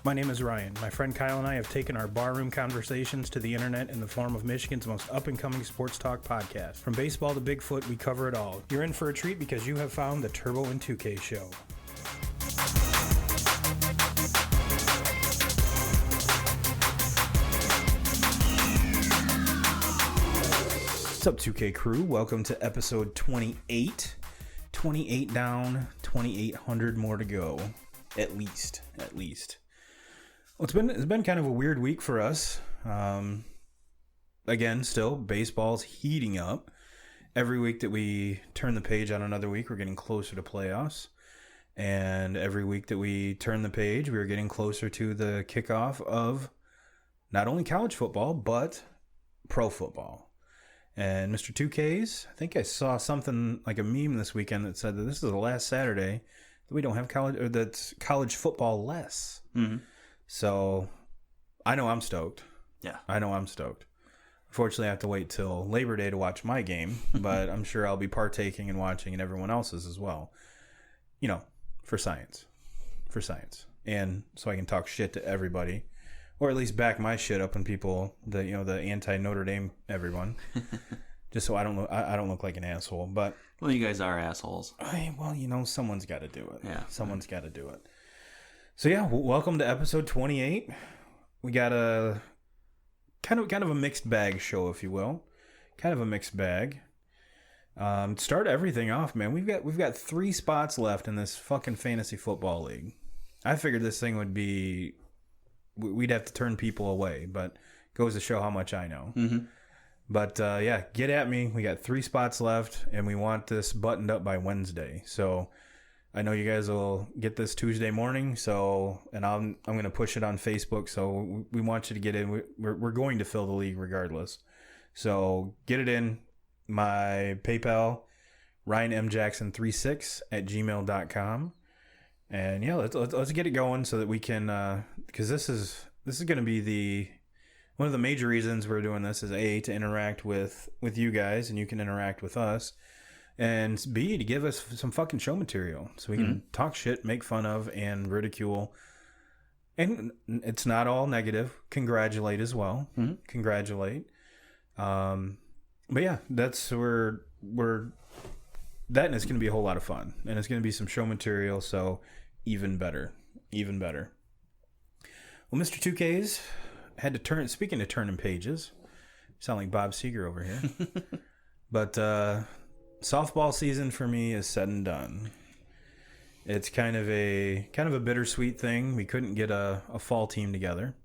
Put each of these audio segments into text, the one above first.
My name is Ryan. My friend Kyle and I have taken our barroom conversations to the internet in the form of Michigan's most up-and-coming sports talk podcast. From baseball to Bigfoot, we cover it all. You're in for a treat because you have found the Turbo and 2K show. What's up, 2K crew? Welcome to episode 28. 28 down, 2,800 more to go. At least. Well, it's been kind of a weird week for us. Again, still, baseball's heating up. Every week that we turn the page on another week, we're getting closer to playoffs. And every week that we turn the page, we're getting closer to the kickoff of not only college football, but pro football. And Mr. 2Ks, I think I saw something like a meme this weekend that said that this is the last Saturday that we don't have college, or that's college football less. Mm-hmm. So I know I'm stoked. Yeah. I know I'm stoked. Unfortunately, I have to wait till Labor Day to watch my game, but I'm sure I'll be partaking and watching and everyone else's as well. You know, for science. And so I can talk shit to everybody, or at least back my shit up when people, the anti-Notre Dame everyone, just so I don't look like an asshole. But well, you guys are assholes. Someone's got to do it. Yeah. Someone's got to do it. So yeah, welcome to episode 28. We got a kind of a mixed bag show, if you will. Kind of a mixed bag. Start everything off, man. We've got 3 spots left in this fucking fantasy football league. I figured this thing would be, we'd have to turn people away, but goes to show how much I know. Mm-hmm. But yeah, get at me. We got 3 spots left, and we want this buttoned up by Wednesday. So I know you guys will get this Tuesday morning. And I'm going to push it on Facebook. So we want you to get in. We're going to fill the league regardless. So get it in. My PayPal, RyanMJackson36@gmail.com. And yeah, let's get it going so that we can, because this is going to be one of the major reasons we're doing this is A, to interact with you guys, and you can interact with us, and B, to give us some fucking show material so we can talk shit, make fun of, and ridicule. And it's not all negative. Congratulate as well. Mm-hmm. Congratulate. But yeah, that's where that, and it's going to be a whole lot of fun, and it's going to be some show material. So even better. Well, Mr. 2Ks had to turn. Speaking of turning pages, sound like Bob Seger over here. But softball season for me is said and done. It's kind of a bittersweet thing. We couldn't get a fall team together.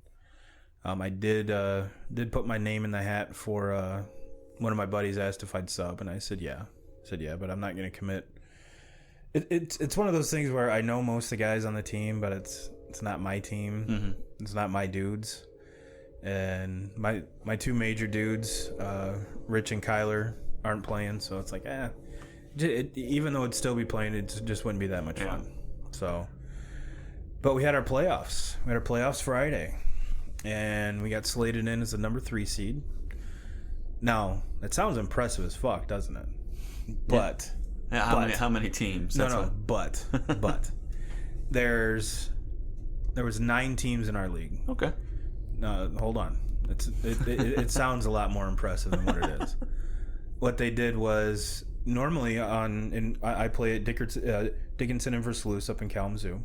I did put my name in the hat for one of my buddies asked if I'd sub, and I said yeah, but I'm not going to commit. It's one of those things where I know most of the guys on the team, but it's not my team. Mm-hmm. It's not my dudes. And my 2 major dudes, Rich and Kyler, aren't playing, so it's like, even though it'd still be playing, it just wouldn't be that much fun. So, but we had our playoffs. We had our playoffs Friday, and we got slated in as the number 3 seed. Now, that sounds impressive as fuck, doesn't it? But how many teams? But there was 9 teams in our league. Okay. Hold on. It sounds a lot more impressive than what it is. What they did was, normally I play at Dickinson and Versluis up in Kalamazoo,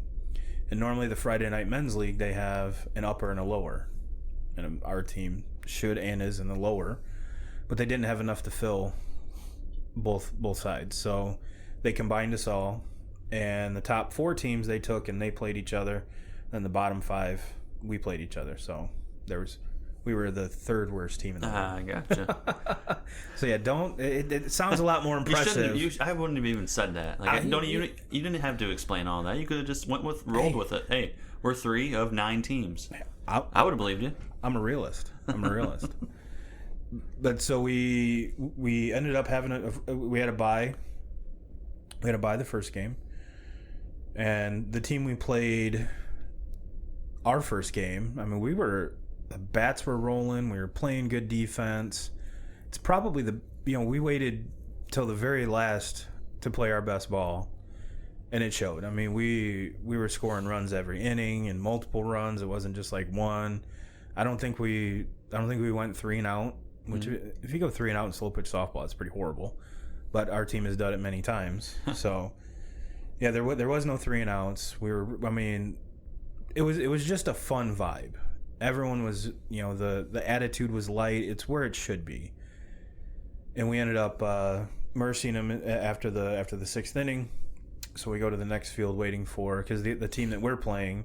and normally the Friday night men's league, they have an upper and a lower, and our team should and is in the lower, but they didn't have enough to fill both sides, so they combined us all, and the top 4 teams they took and they played each other, and the bottom 5 we played each other. So we were the 3rd worst team in the league. I gotcha. So yeah, it sounds a lot more impressive. I wouldn't have even said that. Like, you didn't have to explain all that. You could have just rolled with it. Hey, we're 3 of 9 teams. I would have believed you. I'm a realist. But so we ended up having we had a bye. We had a bye the first game, and the team we played our first game, I mean, the bats were rolling. We were playing good defense. It's probably we waited till the very last to play our best ball, And it showed. I mean, we were scoring runs every inning and multiple runs. It wasn't just like one. I don't think we went 3 and out. Which, if you go 3 and out in slow pitch softball, it's pretty horrible. But our team has done it many times. So, yeah, there was no 3 and outs. It was just a fun vibe. Everyone was, the attitude was light. It's where it should be. And we ended up mercying them after the 6th inning. So we go to the next field waiting for, because the team that we're playing,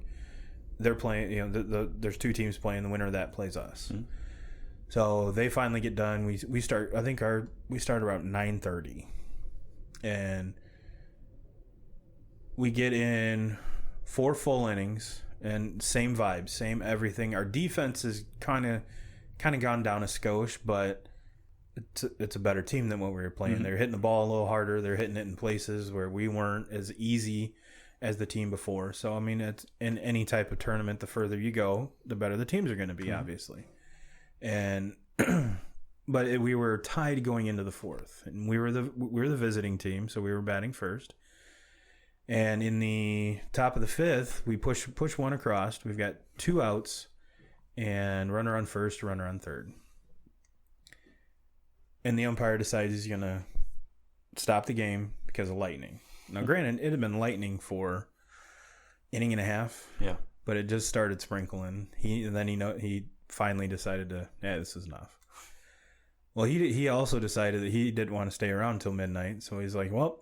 they're playing, there's 2 teams playing. The winner of that plays us. Mm-hmm. So they finally get done. We start, I think we start around 9:30. And we get in 4 full innings and same vibes, same everything. Our defense is kind of gone down a skosh, but it's a better team than what we were playing. Mm-hmm. They're hitting the ball a little harder. They're hitting it in places where we weren't as easy as the team before. So, I mean, it's in any type of tournament, the further you go, the better the teams are going to be, obviously. And but we were tied going into the 4th, and we were the visiting team, so we were batting first. And in the top of the 5th, we push one across. We've got 2 outs, and runner on first, runner on third. And the umpire decides he's going to stop the game because of lightning. Now, granted, it had been lightning for inning and a half. Yeah. But it just started sprinkling. He finally decided this is enough. Well, he also decided that he didn't want to stay around until midnight. So he's like, well,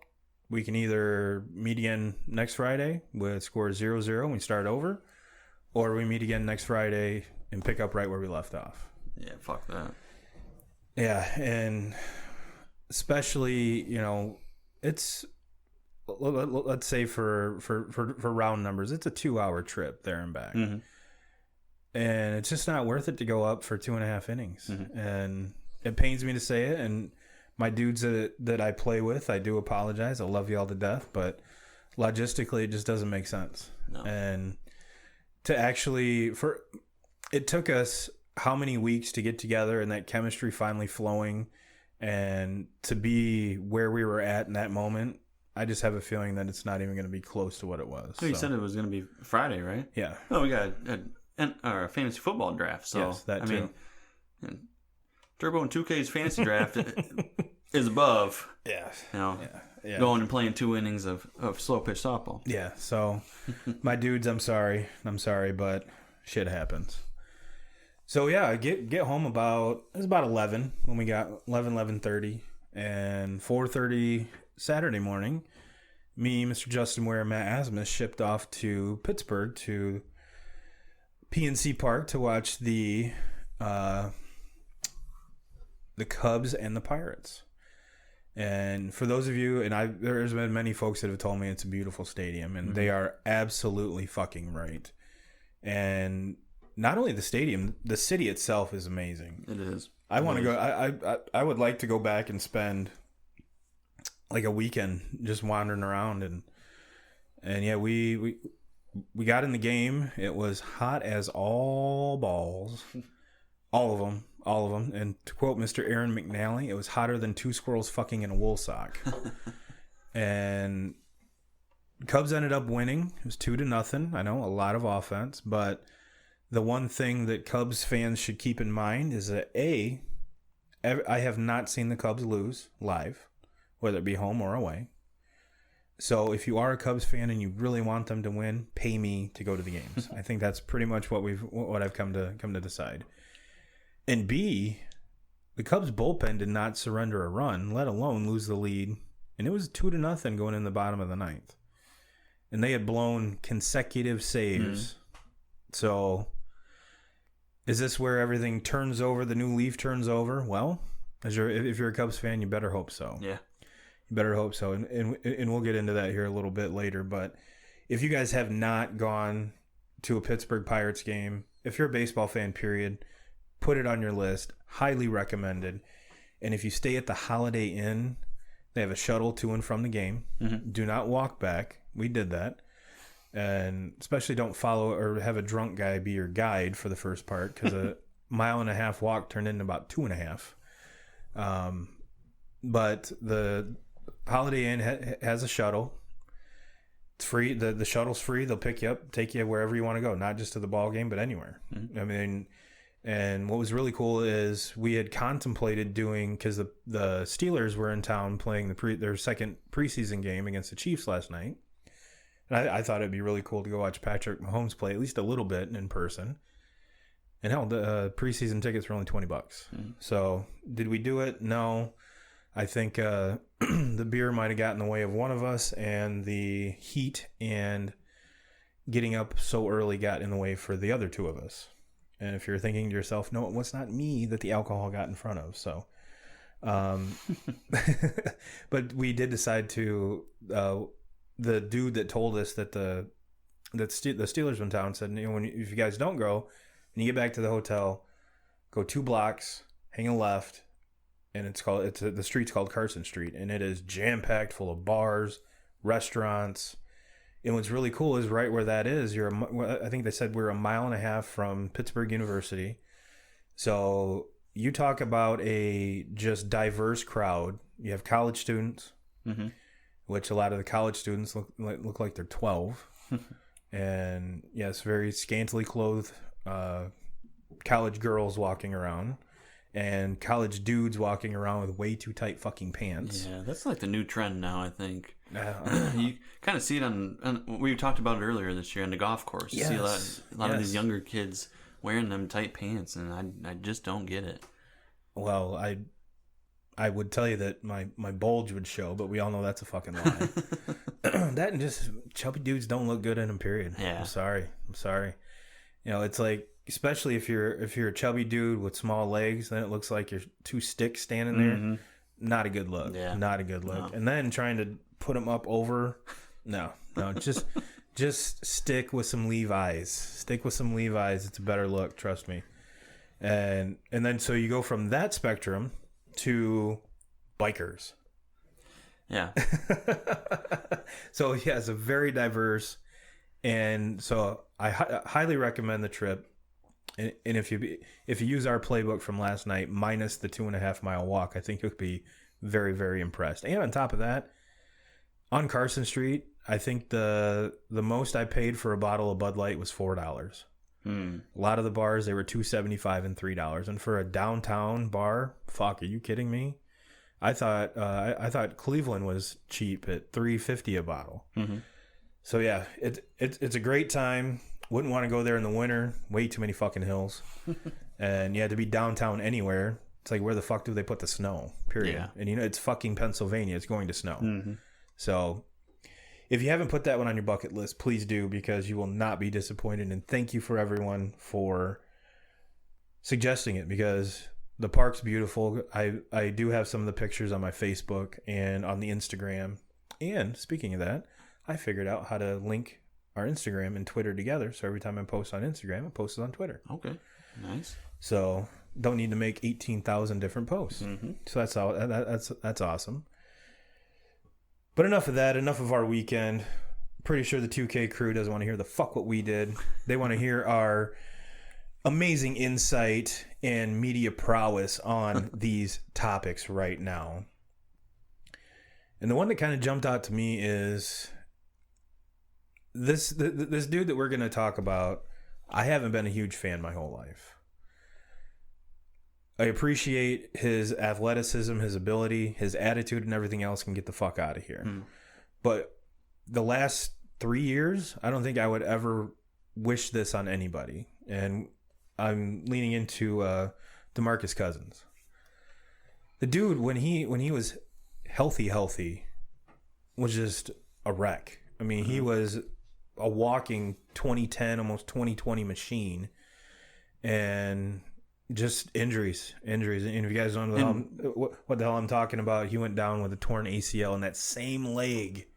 we can either meet again next Friday with score 0-0 and we start over, or we meet again next Friday and pick up right where we left off. Yeah, fuck that. Yeah, and especially, it's, let's say for round numbers, it's a 2-hour trip there and back. Mm-hmm. And it's just not worth it to go up for 2.5 innings. Mm-hmm. And it pains me to say it, and my dudes that I play with, I do apologize. I love you all to death, but logistically, it just doesn't make sense. No. And to actually, it took us how many weeks to get together and that chemistry finally flowing, and to be where we were at in that moment. I just have a feeling that it's not even going to be close to what it was. So you said it was going to be Friday, right? Yeah. Oh, we got a fantasy football draft. So yes, that too. I mean, Turbo and 2K's fantasy draft is above. Yeah. Yeah. Going and playing 2 innings of slow pitch softball. Yeah. So, my dudes, I'm sorry, but shit happens. So yeah, I get home it was about 11 when we got 11:30, and 4:30 Saturday morning, me, Mr. Justin Ware, and Matt Asmus shipped off to Pittsburgh to PNC Park to watch the Cubs and the Pirates. And for those of you, and there's been many folks that have told me it's a beautiful stadium, and they are absolutely fucking right. And not only the stadium, the city itself is amazing. It is. I want to go. I would like to go back and spend like a weekend just wandering around, and yeah, we got in the game. It was hot as all balls, all of them. And to quote Mr. Aaron McNally, it was hotter than 2 squirrels fucking in a wool sock. And Cubs ended up winning. It was 2-0. I know, a lot of offense, but the one thing that Cubs fans should keep in mind is that I have not seen the Cubs lose live, whether it be home or away. So if you are a Cubs fan and you really want them to win, pay me to go to the games. I think that's pretty much what I've come to decide. And B, the Cubs bullpen did not surrender a run, let alone lose the lead, and it was 2-0 going in the bottom of the 9th. And they had blown consecutive saves. So is this where everything turns over, the new leaf turns over? Well, if you're a Cubs fan, you better hope so. Yeah. You better hope so. And we'll get into that here a little bit later. But if you guys have not gone to a Pittsburgh Pirates game, if you're a baseball fan, period, put it on your list. Highly recommended. And if you stay at the Holiday Inn, they have a shuttle to and from the game. Mm-hmm. Do not walk back. We did that. And especially don't follow or have a drunk guy be your guide for the first part, because a 1.5-mile walk turned into about 2.5. But the Holiday Inn has a shuttle, It's free. The shuttle's free. They'll pick you up, take you wherever you want to go, not just to the ball game, but anywhere. Mm-hmm. I mean, and what was really cool is we had contemplated doing, because the Steelers were in town playing their second preseason game against the Chiefs last night. And I thought it'd be really cool to go watch Patrick Mahomes play at least a little bit in person. And hell, the preseason tickets were only $20. Mm-hmm. So did we do it? No. I think the beer might have gotten in the way of one of us, and the heat and getting up so early got in the way for the other two of us. And if you're thinking to yourself, no, it was not me that the alcohol got in front of. So, but we did decide to, the dude that told us that the Steelers in town said, if you guys don't go, when you get back to the hotel, go 2 blocks, hang a left, and the street's called Carson Street, and it is jam-packed full of bars, restaurants. And what's really cool is right where that is, I think they said we're 1.5 miles from Pittsburgh University. So you talk about a just diverse crowd. You have college students, mm-hmm. which a lot of the college students look like they're 12. And yes, very scantily clothed college girls walking around. And college dudes walking around with way too tight fucking pants. Yeah, that's like the new trend now, I think. You kind of see it on we talked about it earlier this year on the golf course. You see a lot of these younger kids wearing them tight pants, and I just don't get it. Well, I would tell you that my bulge would show, but we all know that's a fucking lie. That and just chubby dudes don't look good in them, period. Yeah. I'm sorry. It's like, especially if you're a chubby dude with small legs, then it looks like you're 2 sticks standing there. Mm-hmm. Not a good look. Yeah. Not a good look. No. And then trying to put them up over, no, just stick with some Levi's. Stick with some Levi's. It's a better look, trust me. And then so you go from that spectrum to bikers. Yeah. So yeah, it's a very diverse, and so I highly recommend the trip. And if you use our playbook from last night minus the 2.5 mile walk, I think you'll be very, very impressed. And on top of that, on Carson Street, I think the most I paid for a bottle of Bud Light was $4. A lot of the bars, they were $2.75 and $3. And for a downtown bar, fuck, are you kidding me? I thought Cleveland was cheap at $3.50 a bottle. Mm-hmm. So yeah, it's a great time. Wouldn't want to go there in the winter. Way too many fucking hills. And you had to be downtown anywhere. It's like, where the fuck do they put the snow? Period. Yeah. And it's fucking Pennsylvania. It's going to snow. Mm-hmm. So if you haven't put that one on your bucket list, please do, because you will not be disappointed. And thank you for everyone for suggesting it, because the park's beautiful. I do have some of the pictures on my Facebook and on the Instagram. And speaking of that, I figured out how to link our Instagram and Twitter together, so every time I post on Instagram, I post it on Twitter. Okay, nice. So don't need to make 18,000 different posts. Mm-hmm. So that's awesome. But enough of that. Enough of our weekend. Pretty sure the 2K crew doesn't want to hear the fuck what we did. They want to hear our amazing insight and media prowess on these topics right now. And the one that kind of jumped out to me is this dude that we're going to talk about. I haven't been a huge fan my whole life. I appreciate his athleticism, his ability, his attitude, and everything else can get the fuck out of here. But the last 3 years, I don't think I would ever wish this on anybody. And I'm leaning into DeMarcus Cousins. The dude, when he was healthy, was just a wreck. I mean, he was a walking 2010, almost 2020 machine. And just injuries. And if you guys don't know what the hell I'm talking about, he went down with a torn ACL in that same leg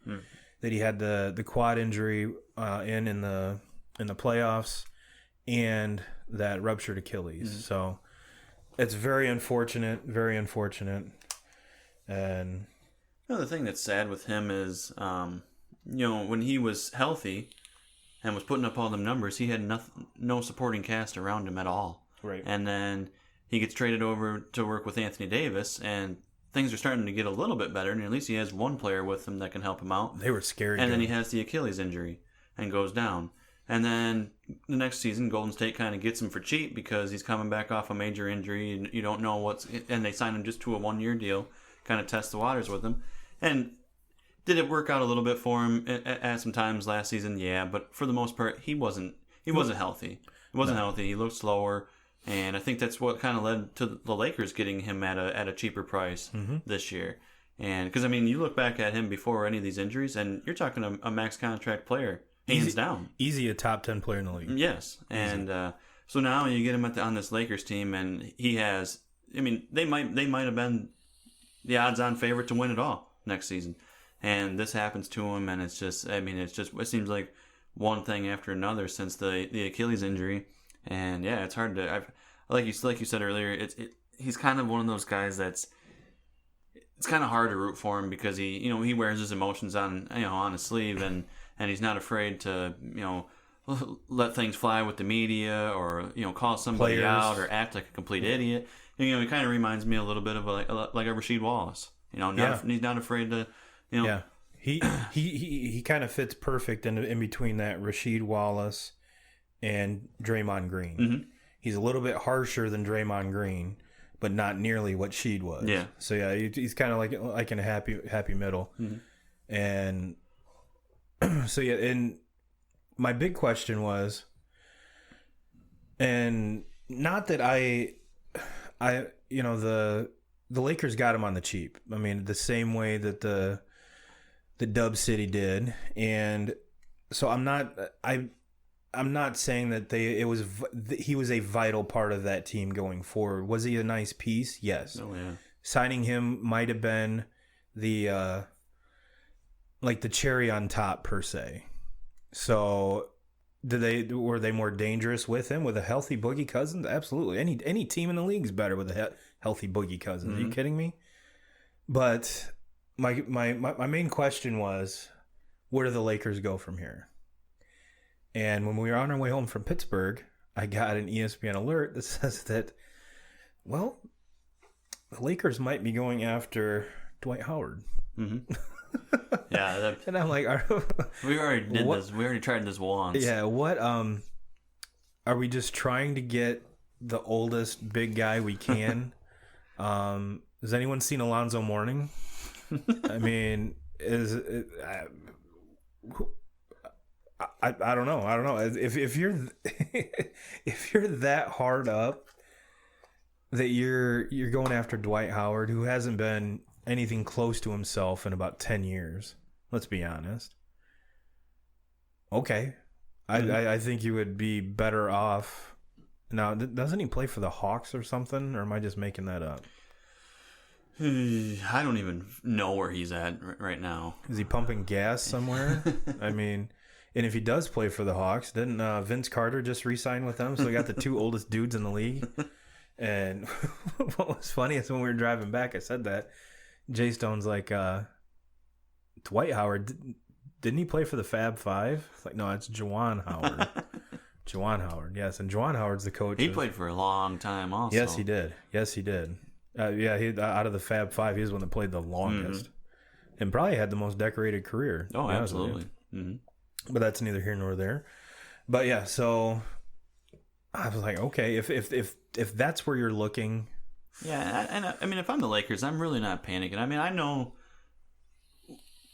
that he had the quad injury in the playoffs, and that ruptured Achilles. So it's very unfortunate. And the thing that's sad with him is, when he was healthy and was putting up all them numbers, he had no supporting cast around him at all. Right. And then he gets traded over to work with Anthony Davis, and things are starting to get a little bit better, and at least he has one player with him that can help him out. They were scary. And then he has the Achilles injury and goes down. And then the next season, Golden State kind of gets him for cheap because he's coming back off a major injury, and you don't know and they sign him just to a 1-year deal, kind of test the waters with him. And did it work out a little bit for him at some times last season? Yeah, but for the most part, he wasn't healthy. He wasn't healthy. He looked slower. And I think that's what kind of led to the Lakers getting him at a cheaper price this year. And because, I mean, you look back at him before any of these injuries, and you're talking a max contract player, hands down. Easy a top 10 player in the league. Yes. And so now you get him on this Lakers team, and he has, I mean, they might have been the odds-on favorite to win it all next season. And this happens to him, and it's just, I mean, it seems like one thing after another since the Achilles injury. And yeah, it's hard to. Like you said earlier, he's kind of one of those guys that's. It's kind of hard to root for him because he wears his emotions on his sleeve, and he's not afraid to let things fly with the media or call somebody out or act like a complete idiot. And, he kind of reminds me a little bit of like a Rasheed Wallace. He's not afraid to. Yeah, he kind of fits perfect in between that Rasheed Wallace and Draymond Green. Mm-hmm. He's a little bit harsher than Draymond Green, but not nearly what Sheed was. Yeah. So yeah, he's kind of like in a happy middle. Mm-hmm. And so yeah, and my big question was, and not that the Lakers got him on the cheap. I mean, the same way that the Dub City did, and so I'm not saying that he was a vital part of that team going forward. Was he a nice piece? Yes. Oh yeah. Signing him might have been the the cherry on top per se. So were they more dangerous with him with a healthy Boogie Cousins? Absolutely. Any team in the league is better with a healthy Boogie Cousins. Mm-hmm. Are you kidding me? But my main question was, where do the Lakers go from here? And when we were on our way home from Pittsburgh, I got an ESPN alert that says that, well, the Lakers might be going after Dwight Howard. Mm-hmm. Yeah. And I'm like, we already did this. We already tried this once. Yeah. What? Are we just trying to get the oldest big guy we can? Has anyone seen Alonzo Mourning? I mean, I don't know. If you're if you're that hard up that you're going after Dwight Howard, who hasn't been anything close to himself in about 10 years. Let's be honest. Okay. I think you would be better off. Now, doesn't he play for the Hawks or something? Or am I just making that up? I don't even know where he's at right now. Is he pumping gas somewhere? I mean, and if he does play for the Hawks, didn't Vince Carter just re-sign with them? So we got the two oldest dudes in the league. And what was funny is when we were driving back, I said that. Jay Stone's like, Dwight Howard, didn't he play for the Fab Five? It's like, no, it's Juwan Howard. Juwan Howard, yes. And Juwan Howard's the coach. He played for a long time also. Yes, he did. He out of the Fab Five, he was the one that played the longest. Mm-hmm. And probably had the most decorated career. Oh, absolutely. Mm-hmm. But that's neither here nor there. But yeah, so I was like, okay, if that's where you're looking. Yeah, and I mean, if I'm the Lakers, I'm really not panicking. I mean, I know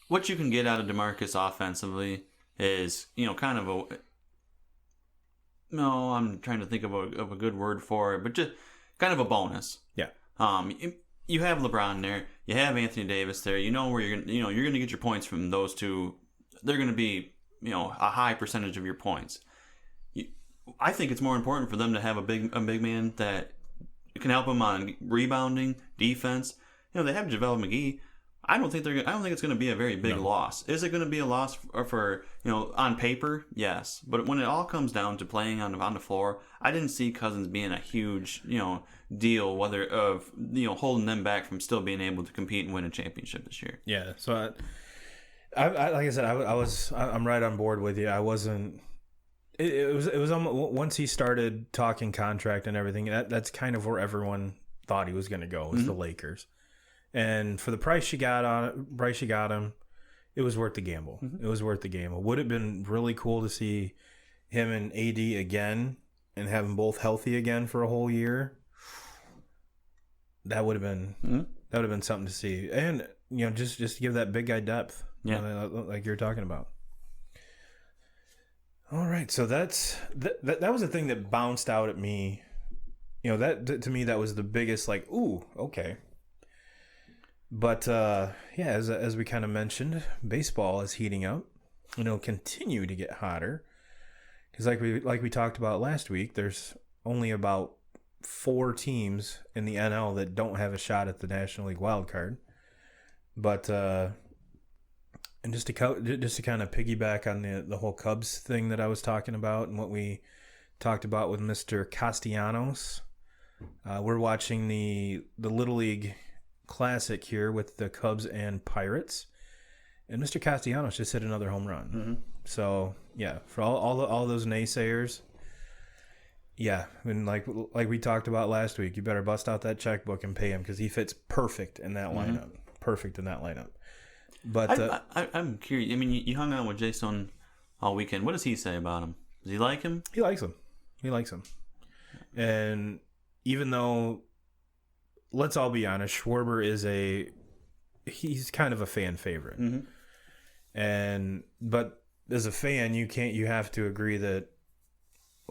what you can get out of DeMarcus offensively is, kind of a. No, I'm trying to think of a good word for it, but just kind of a bonus. Yeah. You have LeBron there, you have Anthony Davis there. You know where you're going to get your points from those two. They're going to be, a high percentage of your points. I think it's more important for them to have a big man that can help them on rebounding, defense. They have JaVale McGee. I don't think it's going to be a very big loss. Is it going to be a loss for on paper? Yes, but when it all comes down to playing on the floor, I didn't see Cousins being a huge deal, whether of holding them back from still being able to compete and win a championship this year. Yeah, so I like I said, I'm right on board with you. I wasn't. It was once he started talking contract and everything. That's kind of where everyone thought he was going to go, was the Lakers. And for the price you got him, it was worth the gamble. Mm-hmm. It was worth the gamble. Would have been really cool to see him and AD again and have them both healthy again for a whole year. That would have been something to see. And just to give that big guy depth, like you're talking about. All right, so that was the thing that bounced out at me. That to me that was the biggest ooh, okay. But as we kind of mentioned, baseball is heating up, and it'll continue to get hotter. Because like we talked about last week, there's only about 4 teams in the NL that don't have a shot at the National League wild card. But and just to kind of piggyback on the whole Cubs thing that I was talking about and what we talked about with Mr. Castellanos, we're watching the Little League Classic here with the Cubs and Pirates, and Mr. Castellanos just hit another home run. Mm-hmm. So yeah, for all those naysayers, yeah, and like we talked about last week, you better bust out that checkbook and pay him because he fits perfect in that lineup. Mm-hmm. Perfect in that lineup. But I'm curious. I mean, you hung out with Jason all weekend. What does he say about him? Does he like him? He likes him. And even though, let's all be honest, Schwarber he's kind of a fan favorite. Mm-hmm. But as a fan, you have to agree that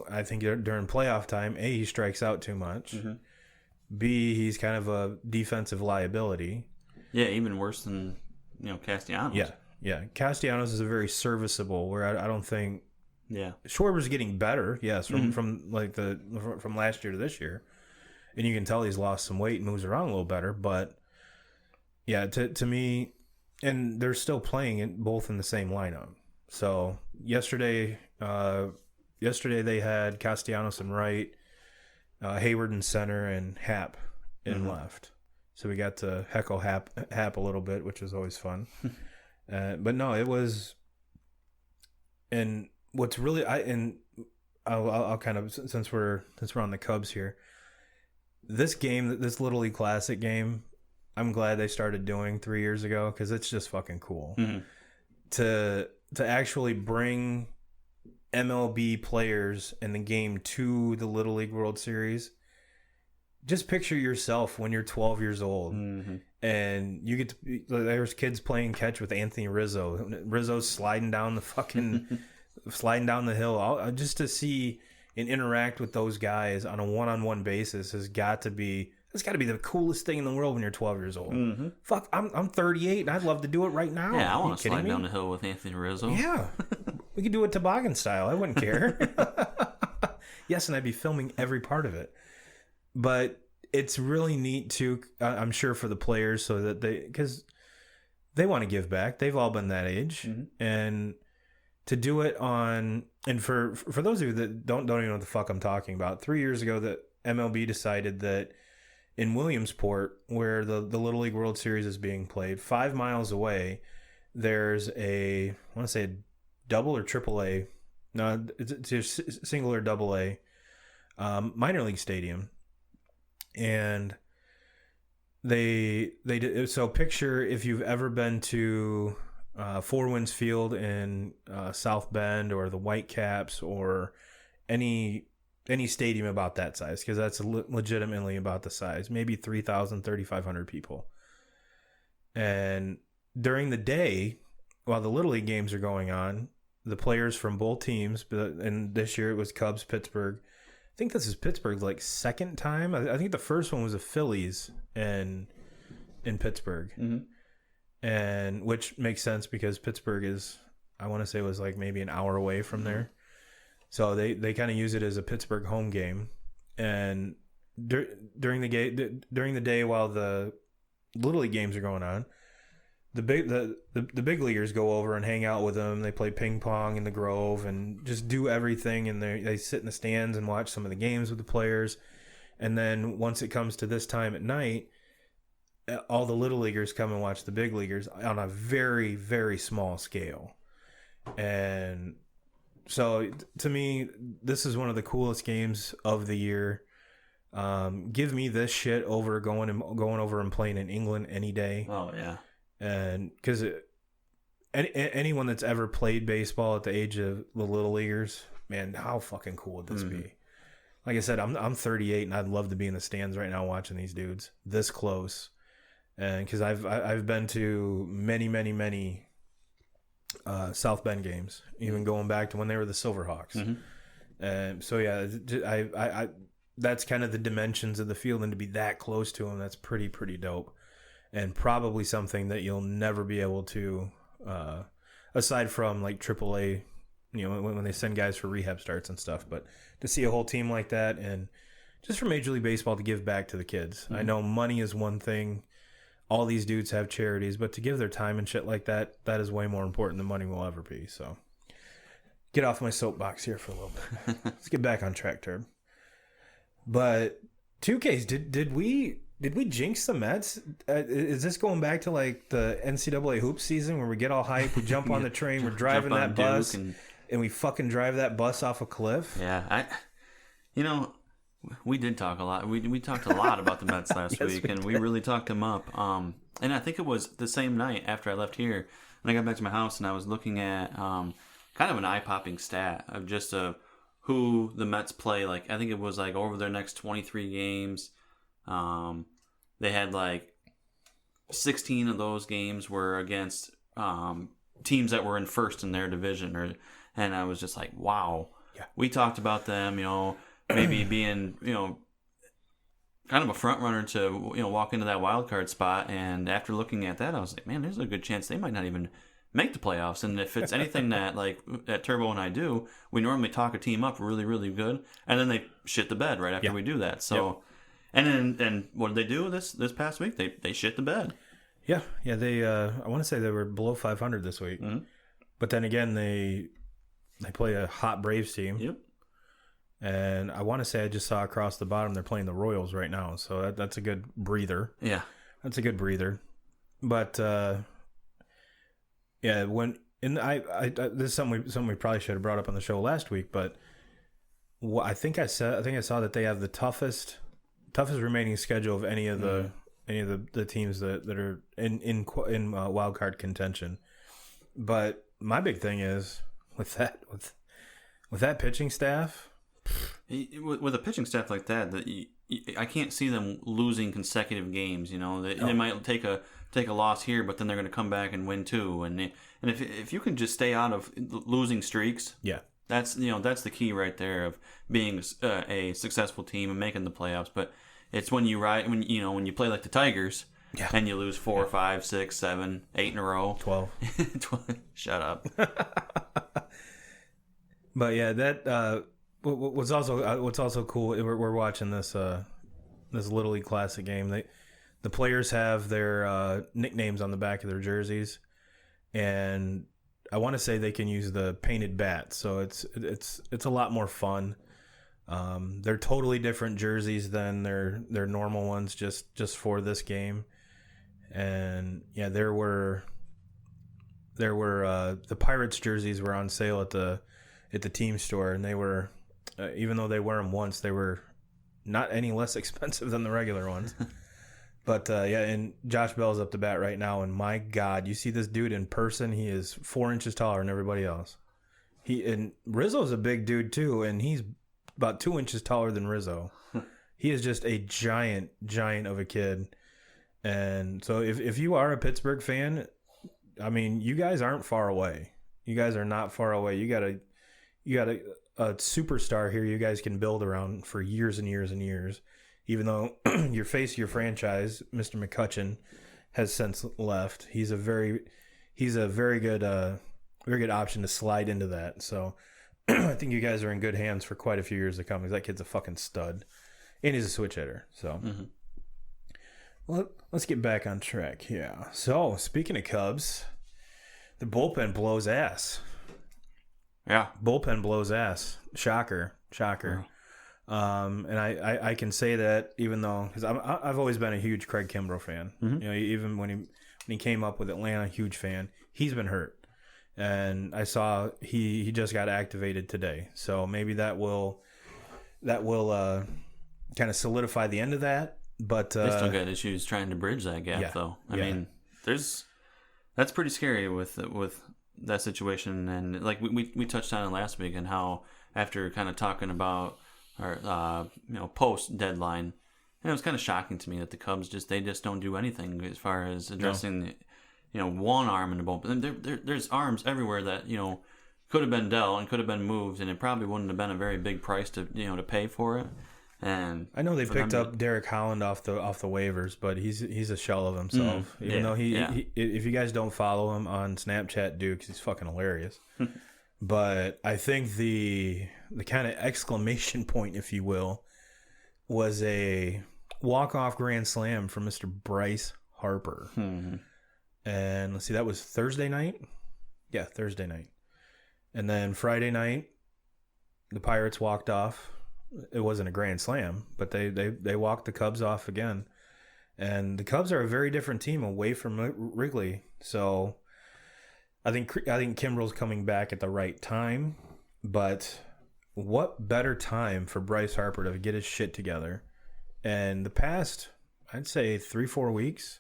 I think during playoff time, A, he strikes out too much. Mm-hmm. B, he's kind of a defensive liability. Yeah, even worse than Castellanos. Yeah. Castellanos is a very serviceable. Where I don't think. Yeah. Schwarber's getting better. Yes, from last year to this year, and you can tell he's lost some weight and moves around a little better. But yeah, to me, and they're still playing it both in the same lineup. So yesterday they had Castellanos in right, Hayward in center, and Happ in left. So we got to heckle Happ a little bit, which was always fun. But no, it was. And what's really I'll kind of, since we're on the Cubs here, this Little League Classic game, I'm glad they started doing 3 years ago because it's just fucking cool to actually bring MLB players in the game to the Little League World Series. Just picture yourself when you're 12 years old and you get to, there's kids playing catch with Anthony Rizzo. Rizzo's sliding down the hill. Just to see and interact with those guys on a one-on-one basis has got to be the coolest thing in the world when you're 12 years old. Mm-hmm. Fuck, I'm 38 and I'd love to do it right now. Yeah, I want to slide down the hill with Anthony Rizzo. Yeah, we could do it toboggan style. I wouldn't care. Yes, and I'd be filming every part of it. But it's really neat too, I'm sure, for the players, so that because they want to give back. They've all been that age, and to do it and for those of you that don't even know what the fuck I'm talking about, 3 years ago, the MLB decided that in Williamsport, where the Little League World Series is being played, 5 miles away, there's I want to say a double or triple A, no, it's a single or double A minor league stadium. And they did, so picture if you've ever been to Four Winds Field in South Bend or the Whitecaps or any stadium about that size, because that's legitimately about the size, maybe 3,000, 3,500 people. And during the day, while the Little League games are going on, the players from both teams, and this year it was Cubs, Pittsburgh. I think this is Pittsburgh's second time. I think the first one was the Phillies in Pittsburgh, and which makes sense because Pittsburgh is, I want to say, was maybe an hour away from there, so they kind of use it as a Pittsburgh home game. And during the day while the Little League games are going on, the big leaguers go over and hang out with them. They play ping pong in the Grove and just do everything. And they sit in the stands and watch some of the games with the players. And then once it comes to this time at night, all the Little Leaguers come and watch the big leaguers on a very, very small scale. And so to me, this is one of the coolest games of the year. Give me this shit over going over and playing in England any day. Oh yeah. And because anyone that's ever played baseball at the age of the little leaguers, man, how fucking cool would this be? Like I said, I'm 38 and I'd love to be in the stands right now watching these dudes this close. And because I've been to many South Bend games, even going back to when they were the Silverhawks. And so yeah, I that's kind of the dimensions of the field, and to be that close to them, that's pretty dope, and probably something that you'll never be able to, aside from like AAA, when they send guys for rehab starts and stuff. But to see a whole team like that, and just for Major League Baseball to give back to the kids. I know money is one thing. All these dudes have charities, but to give their time and shit like that, that is way more important than money will ever be. So get off my soapbox here for a little bit. Let's get back on track, Turb. But 2Ks, did we jinx the Mets? Is this going back to like the NCAA hoop season where we get all hyped, we jump on the train, we're driving that bus, and we fucking drive that bus off a cliff? Yeah, we did talk a lot. We talked a lot about the Mets last week, and we really talked them up. And I think it was the same night after I left here, and I got back to my house, and I was looking at kind of an eye-popping stat of just who the Mets play. Like, I think it was like over their next 23 games, they had like 16 of those games were against teams that were in first in their division, and I was just like, wow. Yeah. We talked about them, maybe being, kind of a front runner to, walk into that wild card spot. And after looking at that, I was like, man, there's a good chance they might not even make the playoffs. And if it's anything that Turbo and I do, we normally talk a team up really, really good, and then they shit the bed right after we do that. So, and then what did they do this past week? They shit the bed. Yeah. They I want to say they were below 500 this week, but then again they play a hot Braves team. Yep. And I want to say I just saw across the bottom they're playing the Royals right now, so that's a good breather. Yeah, that's a good breather. But yeah, this is something we probably should have brought up on the show last week. But I think I saw that they have the toughest remaining schedule of any of the teams that are in wild card contention. But my big thing is with that pitching staff. With a pitching staff like that, I can't see them losing consecutive games. They might take a loss here, but then they're going to come back and win too. And if you can just stay out of losing streaks, that's the key right there of being a successful team and making the playoffs. But it's when you play like the Tigers, and you lose 4, 5, 6, 7, 8 in a row, 12. Shut up. But yeah, that. What's also cool, we're watching this Little League Classic game. The players have their nicknames on the back of their jerseys, and I want to say they can use the painted bats, so it's a lot more fun. They're totally different jerseys than their normal ones just for this game. And yeah, there were the Pirates jerseys were on sale at the team store, and they were. Even though they wear them once, they were not any less expensive than the regular ones. But and Josh Bell's up to bat right now, and my God, you see this dude in person, he is 4 inches taller than everybody else. And Rizzo's a big dude too, and he's about 2 inches taller than Rizzo. He is just a giant of a kid. And so if you are a Pittsburgh fan, I mean, you guys aren't far away. You guys are not far away. You got a superstar here you guys can build around for years and years and years, even though your face of your franchise, Mr. McCutchen, has since left. He's a very good option to slide into that. So I think you guys are in good hands for quite a few years to come, because that kid's a fucking stud, and he's a switch hitter. So well, let's get back on track. Yeah. So speaking of Cubs, the bullpen blows ass. Yeah, bullpen blows ass. Shocker. And I can say that even though, because I've always been a huge Craig Kimbrough fan. Even when he came up with Atlanta, huge fan. He's been hurt, and I saw he just got activated today. So maybe that will kind of solidify the end of that. But they still got issues trying to bridge that gap, though. I mean, that's pretty scary with that situation. And like we touched on it last week, and how after kind of talking about our post deadline, and it was kind of shocking to me that the Cubs just don't do anything as far as addressing one arm in the bullpen. There's arms everywhere that could have been dealt and could have been moved, and it probably wouldn't have been a very big price to to pay for it. And I know they picked up Derek Holland off the waivers, but he's a shell of himself. Even though he, if you guys don't follow him on Snapchat, do, because he's fucking hilarious. But I think the kind of exclamation point, if you will, was a walk-off grand slam from Mr. Brice Harper. Mm-hmm. And let's see, that was Thursday night? Yeah, Thursday night. And then Friday night, the Pirates walked off. It wasn't a grand slam, but they walked the Cubs off again. And the Cubs are a very different team away from Wrigley. So I think Kimbrel's coming back at the right time. But what better time for Brice Harper to get his shit together? And the past, I'd say 3-4 weeks,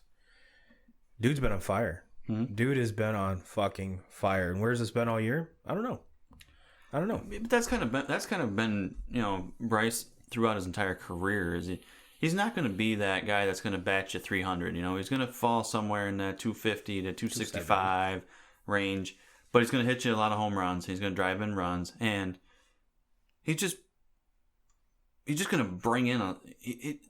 dude's been on fire. Mm-hmm. Dude has been on fucking fire. And where's this been all year? I don't know. But that's kind of been Brice throughout his entire career. He's not going to be that guy that's going to bat you 300. He's going to fall somewhere in that 250 to 265 range. But he's going to hit you a lot of home runs. He's going to drive in runs, and he's just going to bring in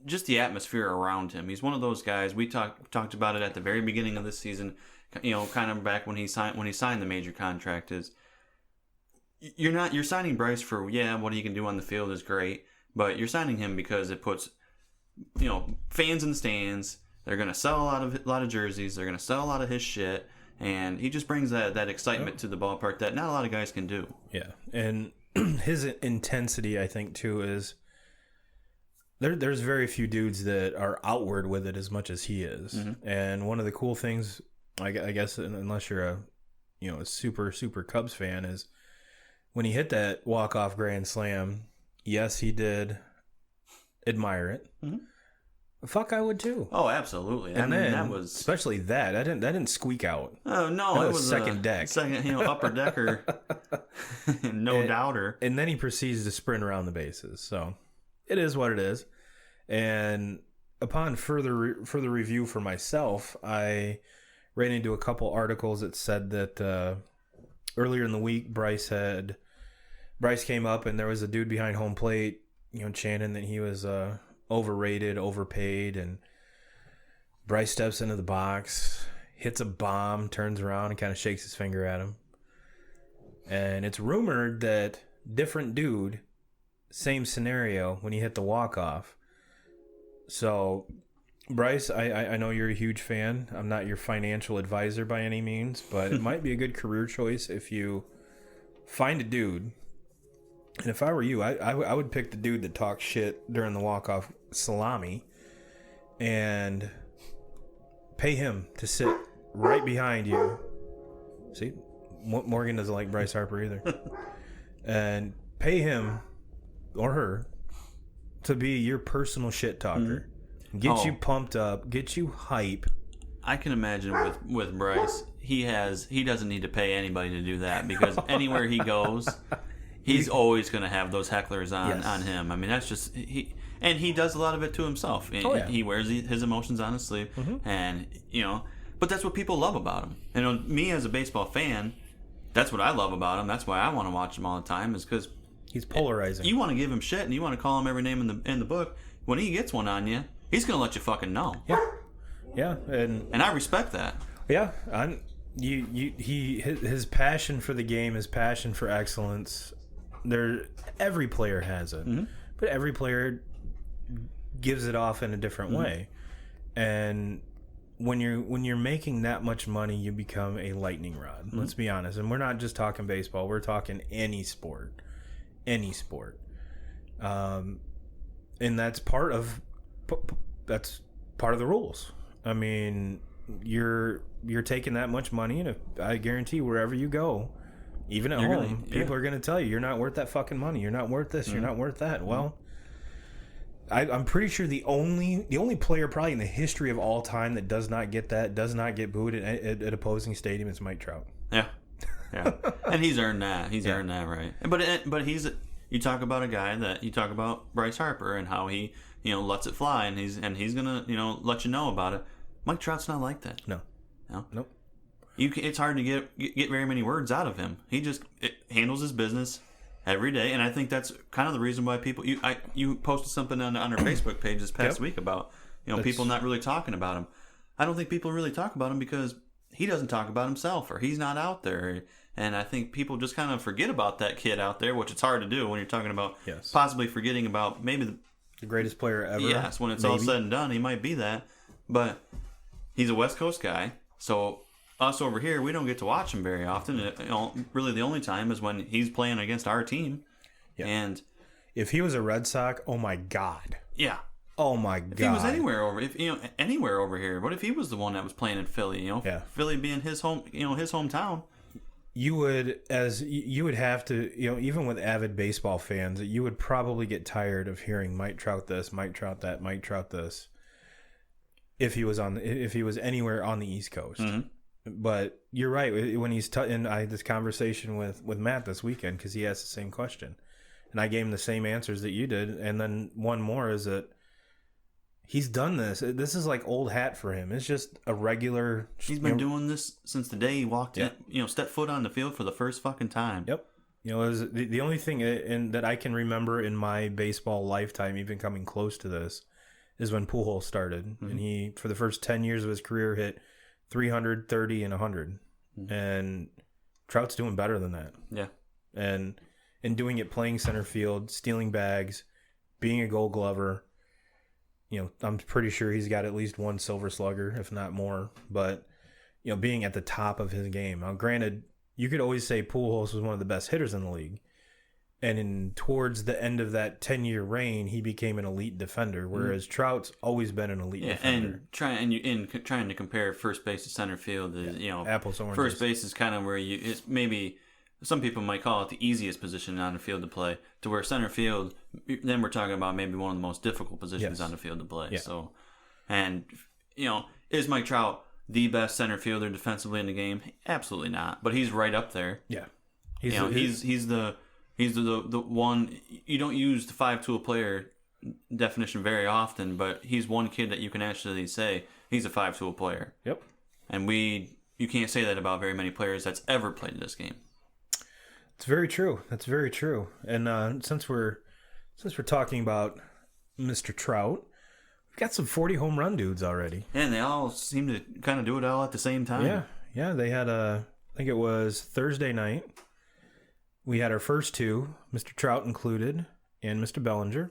just the atmosphere around him. He's one of those guys. We talked about it at the very beginning of this season. Kind of back when he signed the major contract. Is you're signing Brice for what he can do on the field is great, but you're signing him because it puts fans in the stands. They're going to sell a lot of jerseys. They're going to sell a lot of his shit, and he just brings that excitement to the ballpark that not a lot of guys can do. Yeah, and his intensity, I think, too, is there's very few dudes that are outward with it as much as he is. Mm-hmm. And one of the cool things, I guess, unless you're a super Cubs fan, is when he hit that walk-off grand slam, yes, he did admire it. Mm-hmm. Fuck, I would too. Oh, absolutely. And then, that was especially that didn't squeak out. Oh no, it was second deck, upper decker, no doubter. And then he proceeds to sprint around the bases. So it is what it is. And upon further review for myself, I ran into a couple articles that said that earlier in the week, Brice came up and there was a dude behind home plate, chanting that he was overrated, overpaid, and Brice steps into the box, hits a bomb, turns around and kind of shakes his finger at him. And it's rumored that different dude, same scenario when he hit the walk-off. So, Brice, I know you're a huge fan. I'm not your financial advisor by any means, but it might be a good career choice if you find a dude. And if I were you, I would pick the dude that talks shit during the walk-off salami and pay him to sit right behind you. See, Morgan doesn't like Brice Harper either. And pay him or her to be your personal shit talker. Mm-hmm. Get you pumped up, get you hype. I can imagine with Brice, he doesn't need to pay anybody to do that, because anywhere he goes, he's always going to have those hecklers on him. I mean, that's just he does a lot of it to himself. He wears his emotions on his sleeve, mm-hmm. and but that's what people love about him. Me as a baseball fan, that's what I love about him. That's why I want to watch him all the time, is because he's polarizing. You want to give him shit, and you want to call him every name in the book. When he gets one on you, he's going to let you fucking know. Yeah, and I respect that. Yeah, his passion for the game, his passion for excellence. Every player has it, mm-hmm. but every player gives it off in a different mm-hmm. way. And when you're making that much money, you become a lightning rod. Mm-hmm. Let's be honest. And we're not just talking baseball. We're talking any sport. And that's part of the rules. I mean, you're taking that much money, and I guarantee wherever you go, even at home, people are going to tell you you're not worth that fucking money. You're not worth this. Mm-hmm. You're not worth that. Well, I'm pretty sure the only player probably in the history of all time that does not get booed at opposing stadium is Mike Trout. Yeah, and he's earned that. He's earned that, right? But you talk about a guy that you talk about Brice Harper and how he lets it fly and he's gonna let you know about it. Mike Trout's not like that. No. Nope. It's hard to get very many words out of him. He just handles his business every day, and I think that's kind of the reason why people. You posted something on our Facebook page this past week about people not really talking about him. I don't think people really talk about him because he doesn't talk about himself or he's not out there. And I think people just kind of forget about that kid out there, which it's hard to do when you're talking about possibly forgetting about maybe the greatest player ever. Yes, when it's all said and done, he might be that. But he's a West Coast guy, so us over here, we don't get to watch him very often. Really the only time is when he's playing against our team. Yeah. And if he was a Red Sox, oh my God. Yeah. Oh my God. If he was anywhere over here, what if he was the one that was playing in Philly, Philly being his home, his hometown. You would have to, even with avid baseball fans, you would probably get tired of hearing Mike Trout this, Mike Trout that, Mike Trout this. If he was anywhere on the East Coast. Mm-hmm. But you're right. When he's and I had this conversation with Matt this weekend because he asked the same question, and I gave him the same answers that you did. And then one more is that he's done this. This is like old hat for him. It's just a regular. He's been doing this since the day he walked in. Stepped foot on the field for the first fucking time. Yep. It was the only thing that I can remember in my baseball lifetime, even coming close to this, is when Pujols started, and he for the first 10 years of his career hit 330 and 100, and Trout's doing better than that. Yeah, and doing it playing center field, stealing bags, being a Gold Glover. I'm pretty sure he's got at least one Silver Slugger, if not more. But being at the top of his game. Now, granted, you could always say Pujols was one of the best hitters in the league, and towards the end of that 10-year reign, he became an elite defender, whereas Trout's always been an elite defender. And trying to compare first base to center field, apples to oranges. First base is kind of where it's maybe some people might call it the easiest position on the field to play, to where center field, then we're talking about maybe one of the most difficult positions on the field to play. Yeah. So, and is Mike Trout the best center fielder defensively in the game? Absolutely not, but he's right up there. Yeah, he's the one. You don't use the 5-tool player definition very often, but he's one kid that you can actually say he's a 5-tool player. Yep. And you can't say that about very many players that's ever played this game. It's very true. That's very true. And since we're talking about Mr. Trout, we've got some 40 home run dudes already. And they all seem to kind of do it all at the same time. Yeah. They had I think it was Thursday night. We had our first two, Mr. Trout included, and Mr. Bellinger.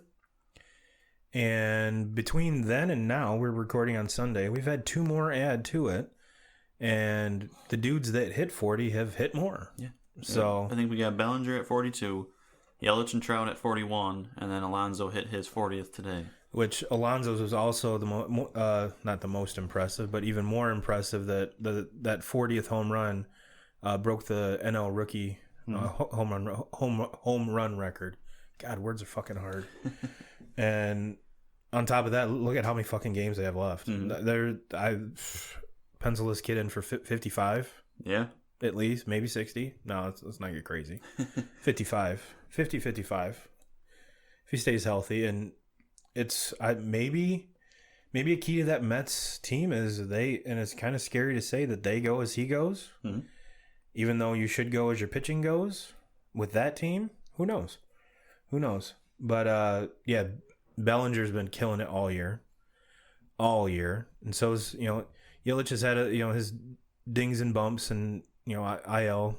And between then and now, we're recording on Sunday, we've had two more add to it. And the dudes that hit 40 have hit more. Yeah. So I think we got Bellinger at 42, Yelich and Trout at 41, and then Alonso hit his 40th today. Which Alonso's was also not the most impressive, but even more impressive that that 40th home run broke the NL rookie home run record. God, words are fucking hard. And on top of that, look at how many fucking games they have left. I pencil this kid in for 55. Yeah. At least, maybe 60. No, let's not get crazy. 55. 55. If he stays healthy. And it's maybe a key to that Mets team is and it's kind of scary to say that they go as he goes. Mm-hmm. Even though you should go as your pitching goes with that team. Who knows? But, Bellinger's been killing it all year. And so is, Yelich has had his dings and bumps and, IL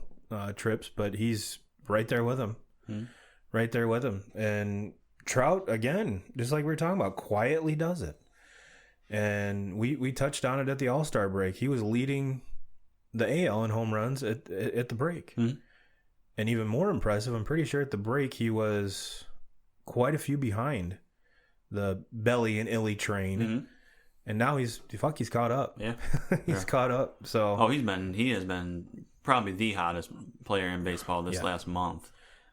trips, but he's right there with him. Right there with him. And Trout, again, just like we were talking about, quietly does it. And we touched on it at the All-Star break. He was leading the AL in home runs at the break. Mm-hmm. And even more impressive, I'm pretty sure at the break he was quite a few behind the Belly and Illy train. Mm-hmm. And now he's caught up. Yeah. He's caught up. So he has been probably the hottest player in baseball this last month.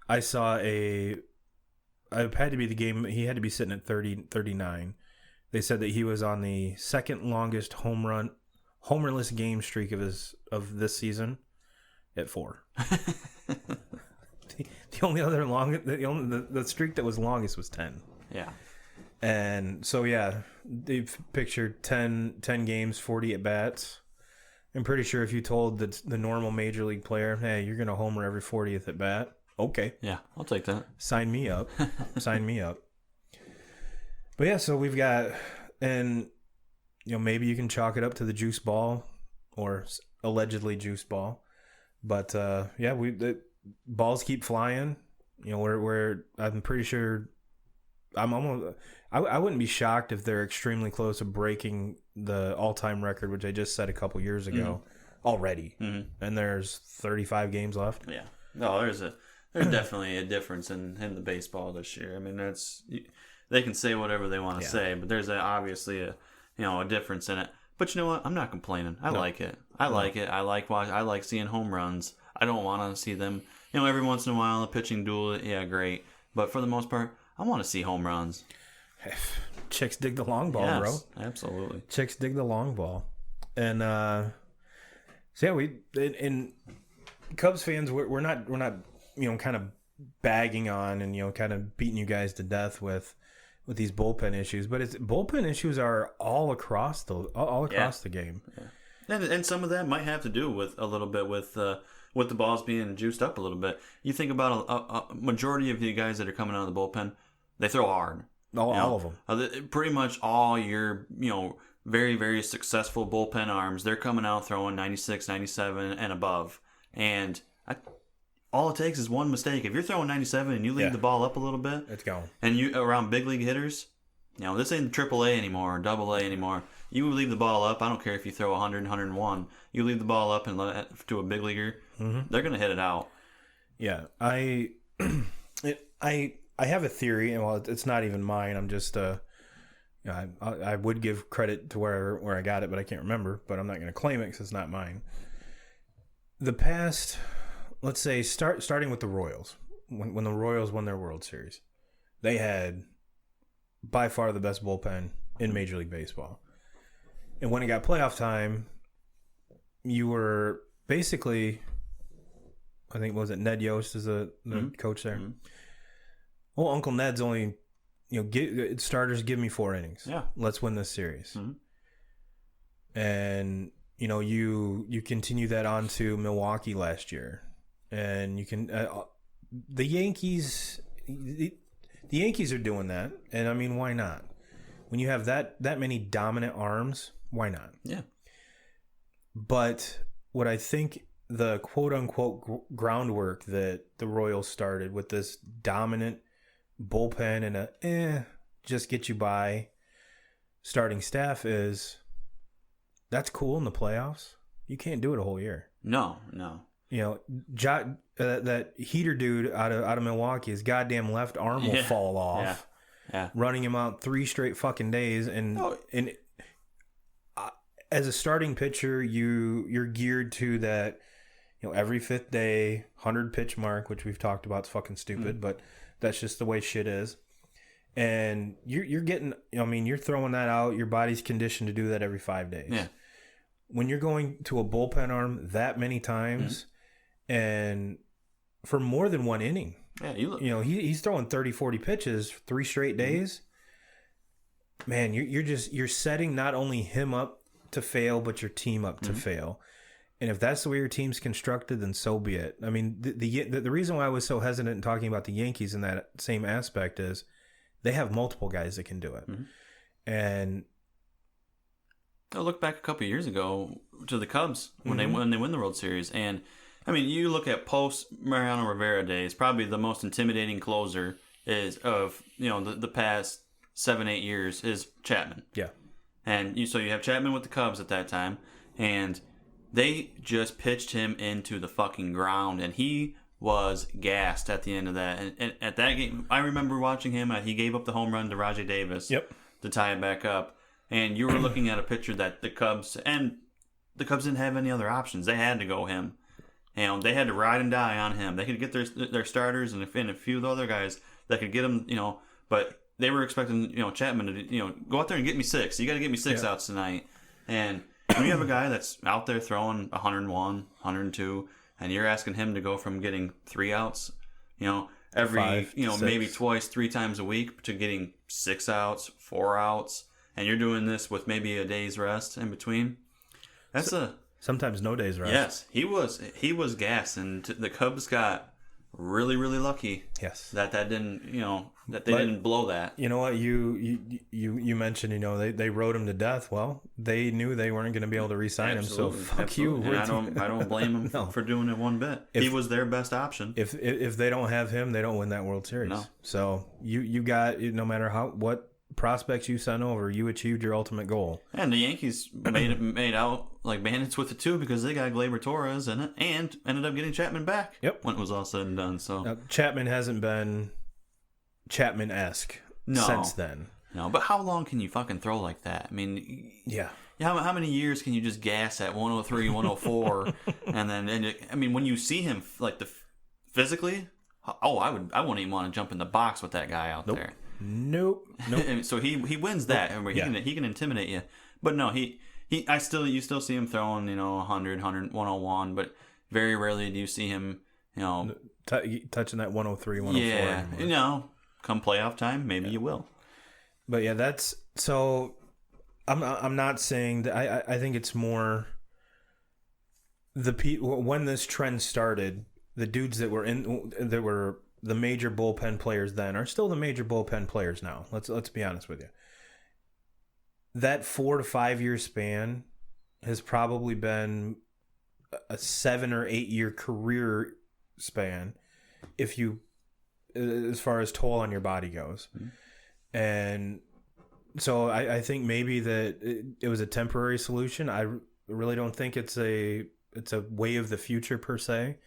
I saw a it had to be the game. He had to be sitting at 39. They said that he was on the second longest homerless game streak of this season at 4. The only other the streak that was longest was 10. Yeah. And so they've pictured 10 games, 40 at bats. I'm pretty sure if you told the normal major league player, hey, you're going to homer every 40th at bat, okay. Yeah, I'll take that. Sign me up. Sign me up. But yeah, so we've got, and maybe you can chalk it up to the juice ball, or allegedly juice ball. But the balls keep flying. We're I'm pretty sure. I wouldn't be shocked if they're extremely close to breaking the all-time record, which I just set a couple years ago already. Mm-hmm. And there's 35 games left. Yeah. No, there's definitely a difference in the baseball this year. I mean, they can say whatever they want to say, but there's obviously a difference in it. But you know what? I'm not complaining. I like it. I like it. I like seeing home runs. I don't want to see them. Every once in a while, a pitching duel. Yeah, great. But for the most part, I want to see home runs. Chicks dig the long ball, yes, bro. Absolutely. Chicks dig the long ball. And we in Cubs fans, we're not kind of bagging on and kind of beating you guys to death with these bullpen issues, but bullpen issues are all across the game. Yeah. And some of that might have to do with a little bit with the balls being juiced up a little bit. You think about a majority of the guys that are coming out of the bullpen, they throw hard. All of them. Pretty much all your, very, very successful bullpen arms, they're coming out throwing 96, 97 and above. And all it takes is one mistake. If you're throwing 97 and you leave the ball up a little bit, it's gone. And you around big league hitters, this ain't AAA anymore or AA anymore. You leave the ball up. I don't care if you throw 100, 101. You leave the ball up and let it to a big leaguer, they're going to hit it out. Yeah, I have a theory, and well, it's not even mine. I'm just I would give credit to where I got it, but I can't remember. But I'm not going to claim it because it's not mine. The past, let's say, starting with the Royals, when the Royals won their World Series, they had by far the best bullpen in Major League Baseball. And when it got playoff time, you were basically, I think, was it Ned Yost is the coach there? Mm-hmm. Well, Uncle Ned's only, starters give me 4 innings. Yeah. Let's win this series. Mm-hmm. And, you continue that on to Milwaukee last year. And you can, the Yankees are doing that. And I mean, why not? When you have that many dominant arms, why not? Yeah. But what I think the quote unquote groundwork that the Royals started with this dominant bullpen and just get you by starting staff that's cool in the playoffs. You can't do it a whole year. No. That heater dude out of Milwaukee, his goddamn left arm will fall off. Yeah. Running him out 3 straight fucking days, and as a starting pitcher, you're geared to that. Every 5th day, 100 pitch mark, which we've talked about, is fucking stupid, but that's just the way shit is. And you're getting, you're throwing that out. Your body's conditioned to do that every 5 days. Yeah. When you're going to a bullpen arm that many times, and for more than 1 inning. Yeah, he's throwing 30, 40 pitches 3 straight days. Man, you're setting not only him up to fail, but your team up to fail. And if that's the way your team's constructed, then so be it. I mean, the reason why I was so hesitant in talking about the Yankees in that same aspect is they have multiple guys that can do it. Mm-hmm. And I'll look back a couple of years ago to the Cubs when they win the World Series, and I mean, you look at post Mariano Rivera days, probably the most intimidating closer of the past 7-8 years is Chapman. Yeah. And so you have Chapman with the Cubs at that time, and they just pitched him into the fucking ground, and he was gassed at the end of that. And at that game, I remember watching him. He gave up the home run to Rajai Davis to tie it back up. And you were looking at a picture that the Cubs didn't have any other options. They had to go him. They had to ride and die on him. They could get their starters and a few of the other guys that could get him, but they were expecting, Chapman to, go out there and get me 6. You got to get me 6 outs tonight. And when you have a guy that's out there throwing 101, 102, and you're asking him to go from getting 3 outs, every, 5 to 6. maybe twice, 3 times a week to getting 6 outs, 4 outs, and you're doing this with maybe a day's rest in between. That's sometimes no days rest. Yes, he was gassed, and the Cubs got really, really lucky. Yes, that didn't, that they didn't blow that. You know what you mentioned, they rode him to death. Well, they knew they weren't going to be able to re-sign him, so fuck you. And I don't blame him for doing it one bit. He was their best option. If they don't have him, they don't win that World Series. No. So you got, no matter what prospects you sent over, you achieved your ultimate goal. And the Yankees made out like bandits with it too, because they got Gleyber Torres in it and ended up getting Chapman back. Yep. When it was all said and done. So now, Chapman hasn't been Chapman-esque since then. No, but how long can you fucking throw like that? I mean, yeah. How many years can you just gas at 103, 104, and then when you see him like physically, I wouldn't even want to jump in the box with that guy out there. Nope. So he wins that. He can intimidate you. But no, you still see him throwing 100, 101, but very rarely do you see him touching that 103, 104. Yeah, anymore. Come playoff time, maybe you will. But yeah, that's so. I'm not saying that. I think it's more when this trend started. The dudes that were the major bullpen players then are still the major bullpen players now. Let's be honest with you. That 4 to 5 year span has probably been a 7 or 8 year career span, as far as toll on your body goes. Mm-hmm. And so I think maybe that it was a temporary solution. I really don't think it's a way of the future per se.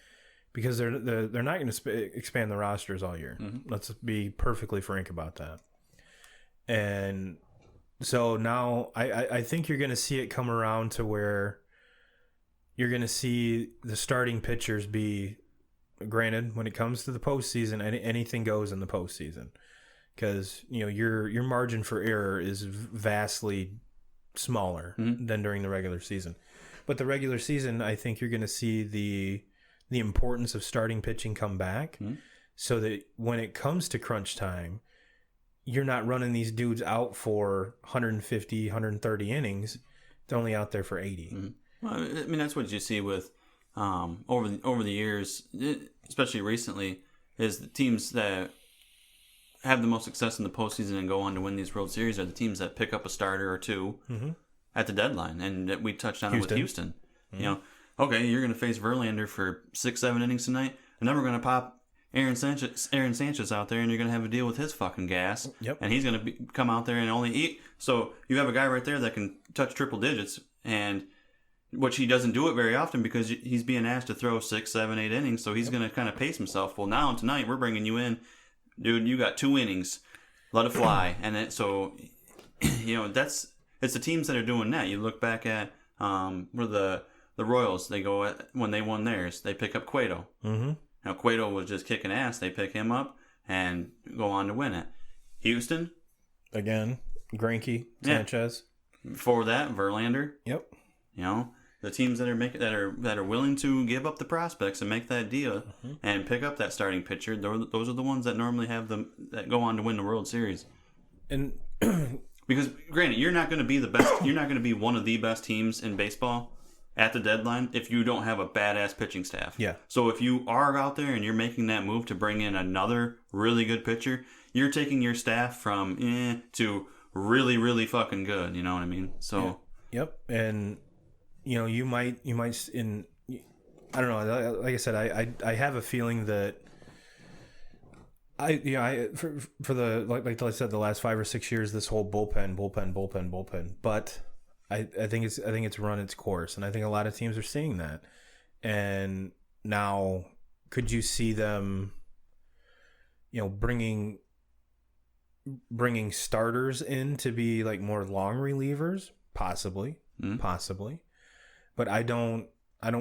Because they're not going to expand the rosters all year. Mm-hmm. Let's be perfectly frank about that. And so now I think you're going to see it come around to where you're going to see the starting pitchers be, granted, when it comes to the postseason, anything goes in the postseason. Because your margin for error is vastly smaller than during the regular season. But the regular season, I think you're going to see the importance of starting pitching come back, so that when it comes to crunch time, you're not running these dudes out for 150, 130 innings. They're only out there for 80. Mm-hmm. Well, I mean, that's what you see with over the years, especially recently, is the teams that have the most success in the postseason and go on to win these World Series are the teams that pick up a starter or two at the deadline. And we touched on it with Houston. Mm-hmm. Okay, you're going to face Verlander for 6-7 innings tonight, and then we're going to pop Aaron Sanchez out there, and you're going to have to deal with his fucking gas. Yep. And he's going to come out there and only eat. So you have a guy right there that can touch triple digits, and which he doesn't do it very often because he's being asked to throw 6, 7, 8 innings, so he's going to kind of pace himself. Well, now tonight we're bringing you in, dude. You got 2 innings, let it fly, and then so it's the teams that are doing that. You look back at the Royals, they go when they won theirs, they pick up Cueto. Mm-hmm. Now Cueto was just kicking ass. They pick him up and go on to win it. Houston, again, Greinke, Sanchez. Before that, Verlander. Yep. The teams that are willing to give up the prospects and make that deal and pick up that starting pitcher. Those are the ones that normally have them that go on to win the World Series. And because granted, you're not going to be the best. You're not going to be one of the best teams in baseball at the deadline if you don't have a badass pitching staff. Yeah. So if you are out there and you're making that move to bring in another really good pitcher, you're taking your staff from to really, really fucking good. You know what I mean? So. Yeah. Yep. And you might in, I don't know. Like I said, I have a feeling that for the like I said, the last 5 or 6 years, this whole bullpen, but. I think it's run its course, and I think a lot of teams are seeing that. And now, could you see them, bringing starters in to be like more long relievers? Possibly. But I don't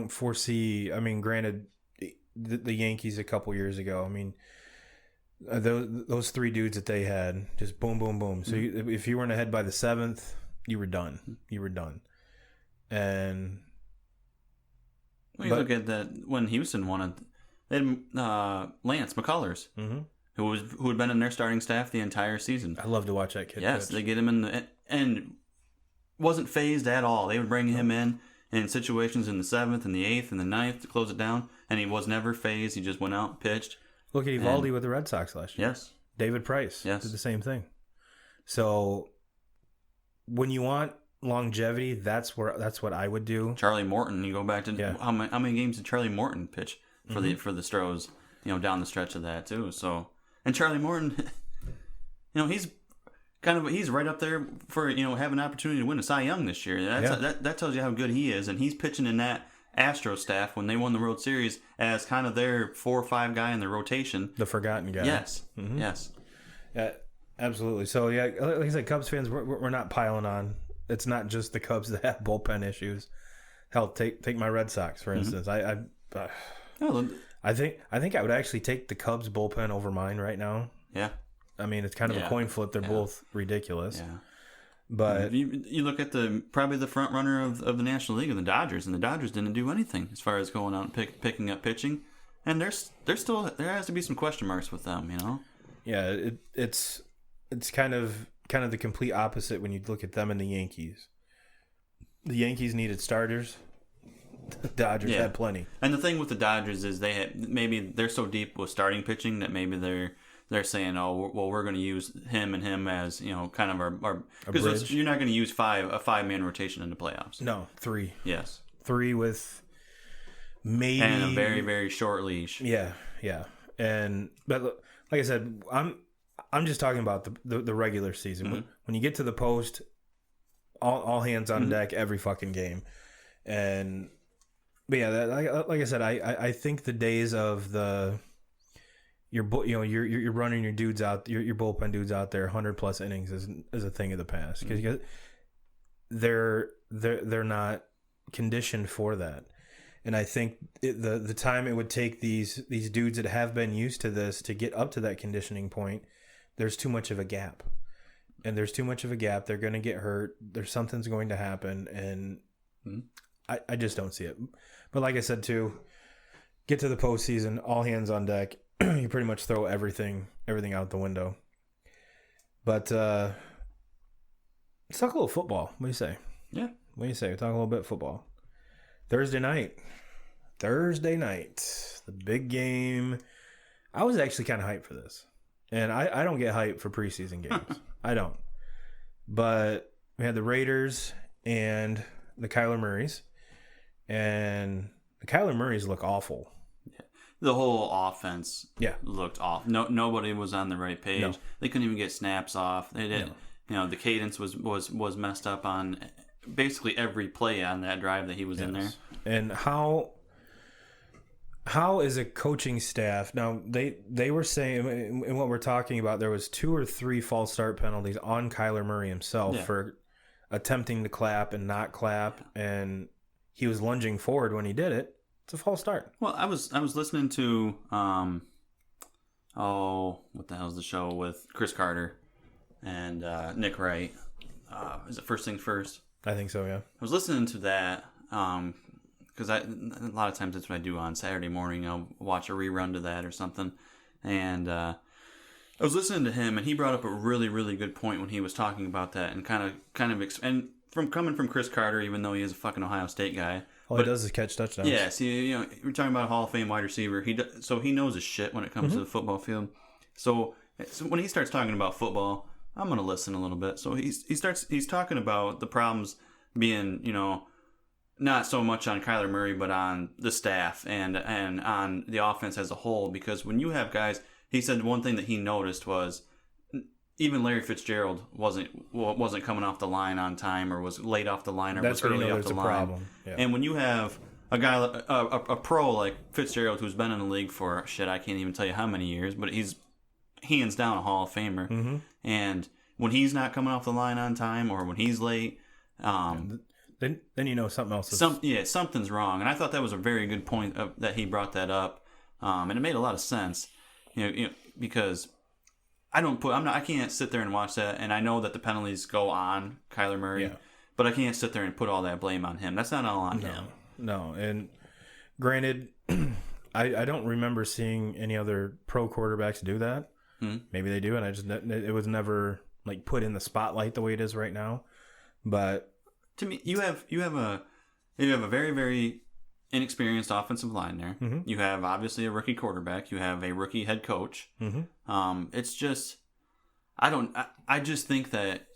foresee. I mean, granted, the Yankees a couple years ago. I mean, Those three dudes that they had, just boom, boom, boom. So if you weren't ahead by the 7th, you were done. You were done. And look at that when Houston won it. They had Lance McCullers, who had been in their starting staff the entire season. I love to watch that kid. Yes, pitch. they get him in and wasn't phased at all. They would bring him in situations in the 7th and the 8th and the 9th to close it down, and he was never phased. He just went out, pitched. Look at Evaldi with the Red Sox last year. Yes. David Price did the same thing. So when you want longevity, that's what I would do. Charlie Morton, you go back to how many games did Charlie Morton pitch for the Stros, down the stretch of that too. So, and Charlie Morton, he's right up there for have an opportunity to win a Cy Young this year. That tells you how good he is, and he's pitching in that Astro staff when they won the World Series as kind of their 4 or 5 guy in the rotation, the forgotten guy. Yes, yes, yeah, absolutely. So like I said, Cubs fans, we're not piling on. It's not just the Cubs that have bullpen issues. Hell, take my Red Sox for instance. I think I would actually take the Cubs bullpen over mine right now. Yeah. I mean, it's kind of a coin flip. They're both ridiculous. Yeah. But you look at probably the front runner of the National League, and the Dodgers didn't do anything as far as going out and picking up pitching, and there has to be some question marks with them, Yeah, it's kind of the complete opposite when you look at them and the Yankees. The Yankees needed starters. The Dodgers had plenty. And the thing with the Dodgers is maybe they're so deep with starting pitching that maybe they're saying, oh, well, we're going to use him and him as, kind of our because you're not going to use a 5-man rotation in the playoffs. No, 3. Yes. 3 with maybe. And a very, very short leash. Yeah. But like I said, I'm just talking about the regular season. Mm-hmm. When you get to the post, all hands on deck every fucking game. But yeah, like I said, I think the days of you're running your dudes out, your bullpen dudes out there 100+ innings is a thing of the past because they're not conditioned for that. And I think the time it would take these dudes that have been used to this to get up to that conditioning point, there's too much of a gap. And there's too much of a gap. They're going to get hurt. Something's going to happen, and I just don't see it. But like I said too, get to the postseason, all hands on deck. You pretty much throw everything out the window. But let's talk a little football. What do you say? Yeah. What do you say? We talk a little bit of football. Thursday night, the big game. I was actually kind of hyped for this, and I don't get hyped for preseason games. I don't. But we had the Raiders and the Kyler Murrays, and the Kyler Murrays look awful. The whole offense looked off. Nobody was on the right page. No. They couldn't even get snaps off. They didn't. No. The cadence was messed up on basically every play on that drive that he was in there. And how is a coaching staff now? They were saying in what we're talking about, there was 2 or 3 false start penalties on Kyler Murray himself for attempting to clap and not clap, and he was lunging forward when he did it. It's a false start. Well, I was listening to what the hell's the show with Chris Carter and Nick Wright? Is it First Things First? I think so. Yeah. I was listening to that because a lot of times that's what I do on Saturday morning. I'll watch a rerun to that or something, and I was listening to him, and he brought up a really, really good point when he was talking about that, and and coming from Chris Carter, even though he is a fucking Ohio State guy. All he does is catch touchdowns. Yeah, see, we're talking about a Hall of Fame wide receiver. So he knows his shit when it comes to the football field. So when he starts talking about football, I'm gonna listen a little bit. So he's talking about the problems being, not so much on Kyler Murray, but on the staff and on the offense as a whole. Because when you have guys, he said one thing that he noticed was even Larry Fitzgerald wasn't coming off the line on time, or was late off the line, or was early off the line. Problem. Yeah. And when you have a guy, a pro like Fitzgerald, who's been in the league for I can't even tell you how many years, but he's hands down a Hall of Famer. Mm-hmm. And when he's not coming off the line on time, or when he's late, then something else. Something's wrong. And I thought that was a very good point that he brought that up, and it made a lot of sense. because I can't sit there and watch that, and I know that the penalties go on Kyler Murray, but I can't sit there and put all that blame on him. That's not all on him. No, and granted, I don't remember seeing any other pro quarterbacks do that. Maybe they do, and it was never like put in the spotlight the way it is right now. But to me, you have a very, very inexperienced offensive line there. You have obviously a rookie quarterback. You have a rookie head coach. It's just I just think that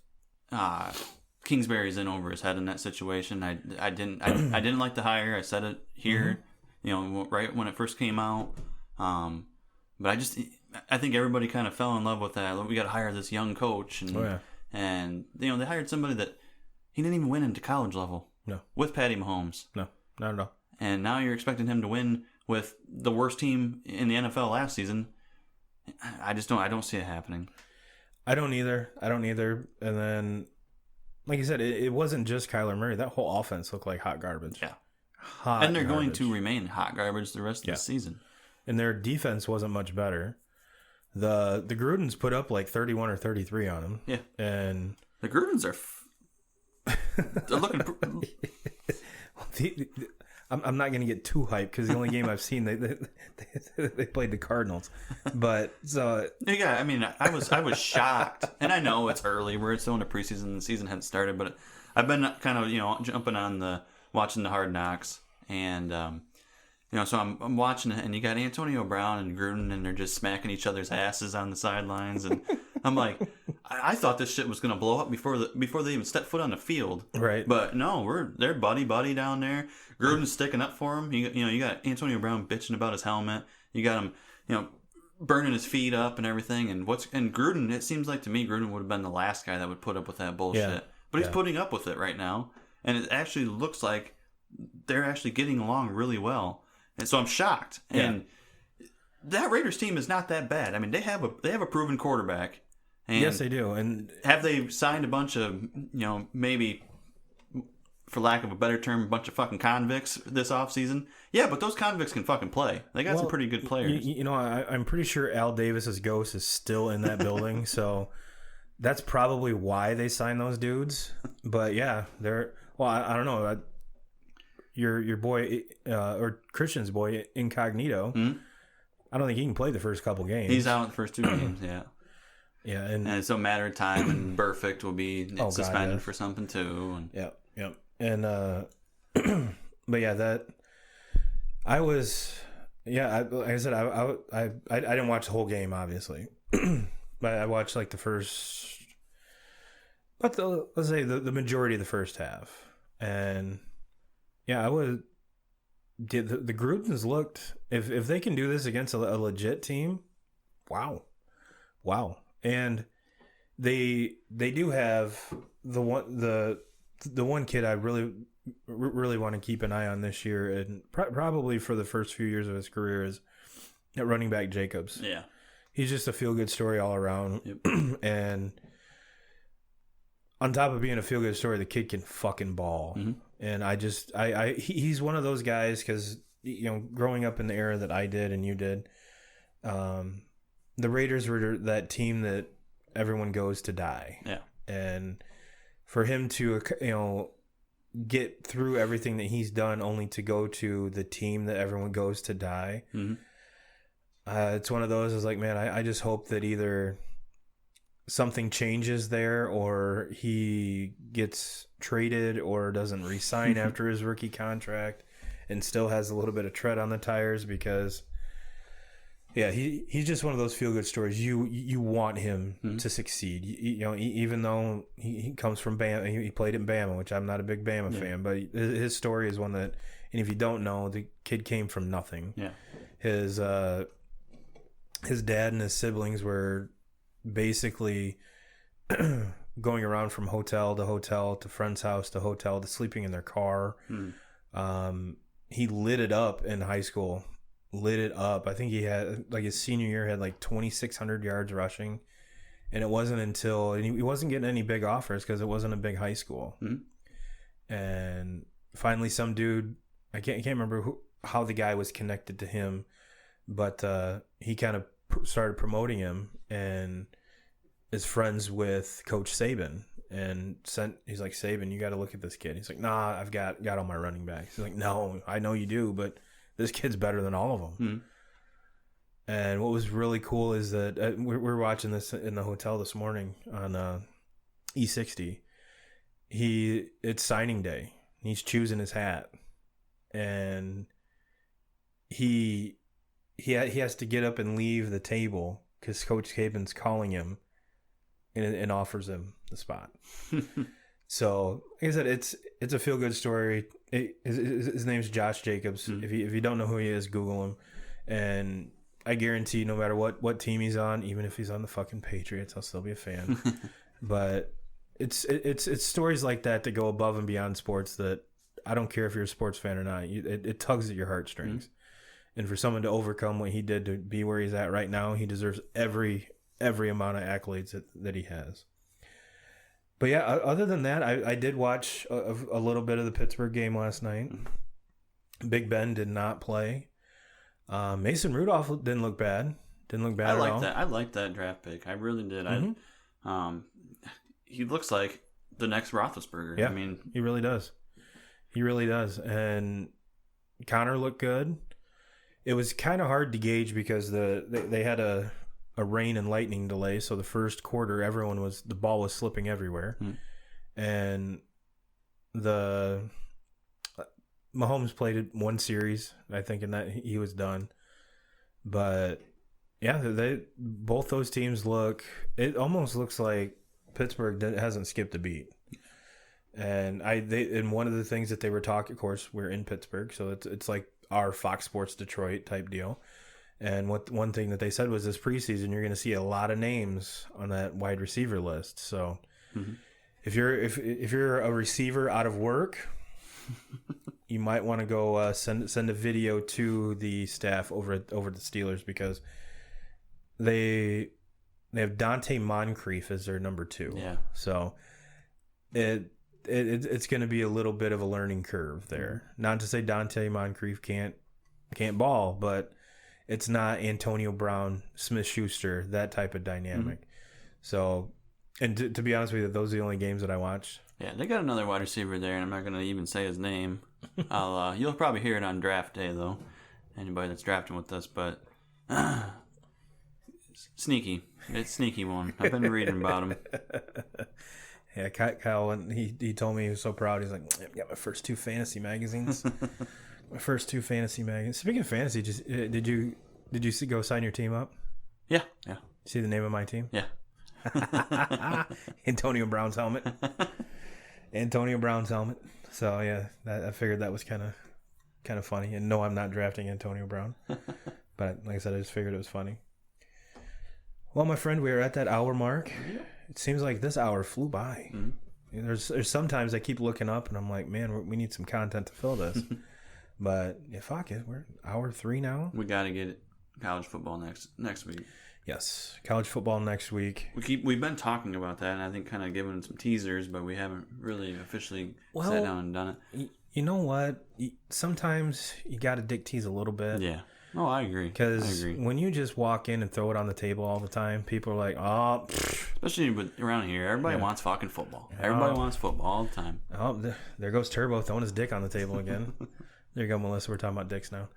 Kingsbury's in over his head in that situation. I didn't like the hire. I said it here, right when it first came out. But I think everybody kind of fell in love with that. We got to hire this young coach, and they hired somebody that he didn't even win into college level. No, with Patty Mahomes. No, not at all. And now you're expecting him to win with the worst team in the NFL last season. I don't see it happening. I don't either. And then, like you said, it wasn't just Kyler Murray. That whole offense looked like hot garbage. Yeah. And they're going to remain hot garbage the rest of the season. And their defense wasn't much better. The Grudens put up like 31 or 33 on them. Yeah. And the Grudens are they're looking I'm not going to get too hyped because the only game I've seen they played the Cardinals, but so yeah, I mean I was shocked, and I know it's early, we're still in the preseason, the season hadn't started, but I've been kind of jumping on watching the Hard Knocks, and so I'm watching it, and you got Antonio Brown and Gruden, and they're just smacking each other's asses on the sidelines, and I'm like, I thought this shit was gonna blow up before they even stepped foot on the field. Right. But no, they're buddy down there. Gruden's sticking up for him. You got Antonio Brown bitching about his helmet. You got him, burning his feet up and everything. And Gruden, it seems like to me, Gruden would have been the last guy that would put up with that bullshit. Yeah. But he's putting up with it right now, and it actually looks like they're actually getting along really well. And so I'm shocked. And that Raiders team is not that bad. I mean, they have a proven quarterback. And yes, they do. And have they signed a bunch of, maybe, for lack of a better term, a bunch of fucking convicts this offseason? Yeah, but those convicts can fucking play. They got some pretty good players. I'm pretty sure Al Davis's ghost is still in that building, so that's probably why they signed those dudes. But yeah, I don't know. Your boy, or Christian's boy, Incognito, I don't think he can play the first couple games. He's out the first two games, yeah. Yeah, and it's a matter of time, and Burfict will be suspended for something too. And Yep. And but yeah, that I was, like I said, I didn't watch the whole game, obviously, but I watched like the first, let's say the majority of the first half, and yeah, the Grudens looked, if they can do this against a legit team, wow. And they do have the one kid I really want to keep an eye on this year, and probably for the first few years of his career, is at running back Jacobs. Yeah, he's just a feel good story all around. Yep. And on top of being a feel good story, the kid can fucking ball. Mm-hmm. And he's one of those guys because growing up in the era that I did and you did, the Raiders were that team that everyone goes to die. Yeah. And for him to, get through everything that he's done only to go to the team that everyone goes to die, it's one of those, is like, man, I just hope that either something changes there or he gets traded or doesn't re-sign after his rookie contract and still has a little bit of tread on the tires, because yeah, he's just one of those feel-good stories. You want him to succeed. Even though he comes from Bama, he played in Bama, which I'm not a big Bama fan, but his story is one that, and if you don't know, the kid came from nothing. Yeah, his dad and his siblings were basically going around from hotel to friend's house to hotel to sleeping in their car. He lit it up in high school. Lit it up. I think he had, like, his senior year had like 2,600 yards rushing, and it wasn't until, and he wasn't getting any big offers because it wasn't a big high school. And finally, some dude, I can't remember how the guy was connected to him, but he kind of started promoting him and is friends with Coach Saban. And he's like, Saban, you got to look at this kid. He's like, nah, I've got all my running backs. He's like, no, I know you do, but this kid's better than all of them. Mm-hmm. And what was really cool is that we're watching this in the hotel this morning on E60. It's signing day. He's choosing his hat, and he has to get up and leave the table because Coach Saban's calling him and offers him the spot. So, like I said, it's a feel good story. His name's Josh Jacobs. Mm-hmm. If you don't know who he is, Google him, and I guarantee no matter what team he's on, even if he's on the fucking Patriots, I'll still be a fan. But it's stories like that go above and beyond sports that I don't care if you're a sports fan or not. It tugs at your heartstrings. Mm-hmm. And for someone to overcome what he did to be where he's at right now, he deserves every amount of accolades that he has. But yeah, other than that, I did watch a little bit of the Pittsburgh game last night. Mm-hmm. Big Ben did not play. Mason Rudolph didn't look bad. At all. I liked that draft pick. I really did. Mm-hmm. He looks like the next Roethlisberger. Yeah, I mean, he really does. And Connor looked good. It was kind of hard to gauge because they had a rain and lightning delay. So the first quarter, the ball was slipping everywhere, and Mahomes played one series, I think, and that he was done. But yeah, both those teams it almost looks like Pittsburgh hasn't skipped a beat. And one of the things that they were talking, of course, we're in Pittsburgh, so it's like our Fox Sports Detroit type deal. And one thing that they said was this preseason, you're going to see a lot of names on that wide receiver list. So mm-hmm. if you're a receiver out of work, you might want to go send a video to the staff over the Steelers, because they have Dante Moncrief as their number 2. Yeah. So it's going to be a little bit of a learning curve there. Mm-hmm. Not to say Dante Moncrief can't ball, but it's not Antonio Brown, Smith-Schuster, that type of dynamic. Mm-hmm. So, and to be honest with you, those are the only games that I watched. Yeah, they got another wide receiver there, and I'm not going to even say his name. You'll probably hear it on draft day, though. Anybody that's drafting with us, but sneaky. It's sneaky one. I've been reading about him. Yeah, Kyle, when he told me he was so proud. He's like, I got my first 2 fantasy magazines. Speaking of fantasy, did you go sign your team up? Yeah. See the name of my team? Yeah. Antonio Brown's helmet. So yeah, I figured that was kind of funny. And no, I'm not drafting Antonio Brown, but like I said, I just figured it was funny. Well, my friend, we are at that hour mark. Yeah. It seems like this hour flew by. Mm-hmm. There's sometimes I keep looking up and I'm like, man, we need some content to fill this. But yeah, fuck it, we're hour 3 now. We got to get college football next week. Yes, college football next week. We've been talking about that, and I think kind of giving some teasers, but we haven't really officially sat down and done it. You know what? Sometimes you got to dick tease a little bit. Yeah. Oh, I agree. Because when you just walk in and throw it on the table all the time, people are like, oh. Especially around here, everybody wants fucking football. Everybody wants football all the time. Oh, there goes Turbo throwing his dick on the table again. There you go, Melissa. We're talking about dicks now.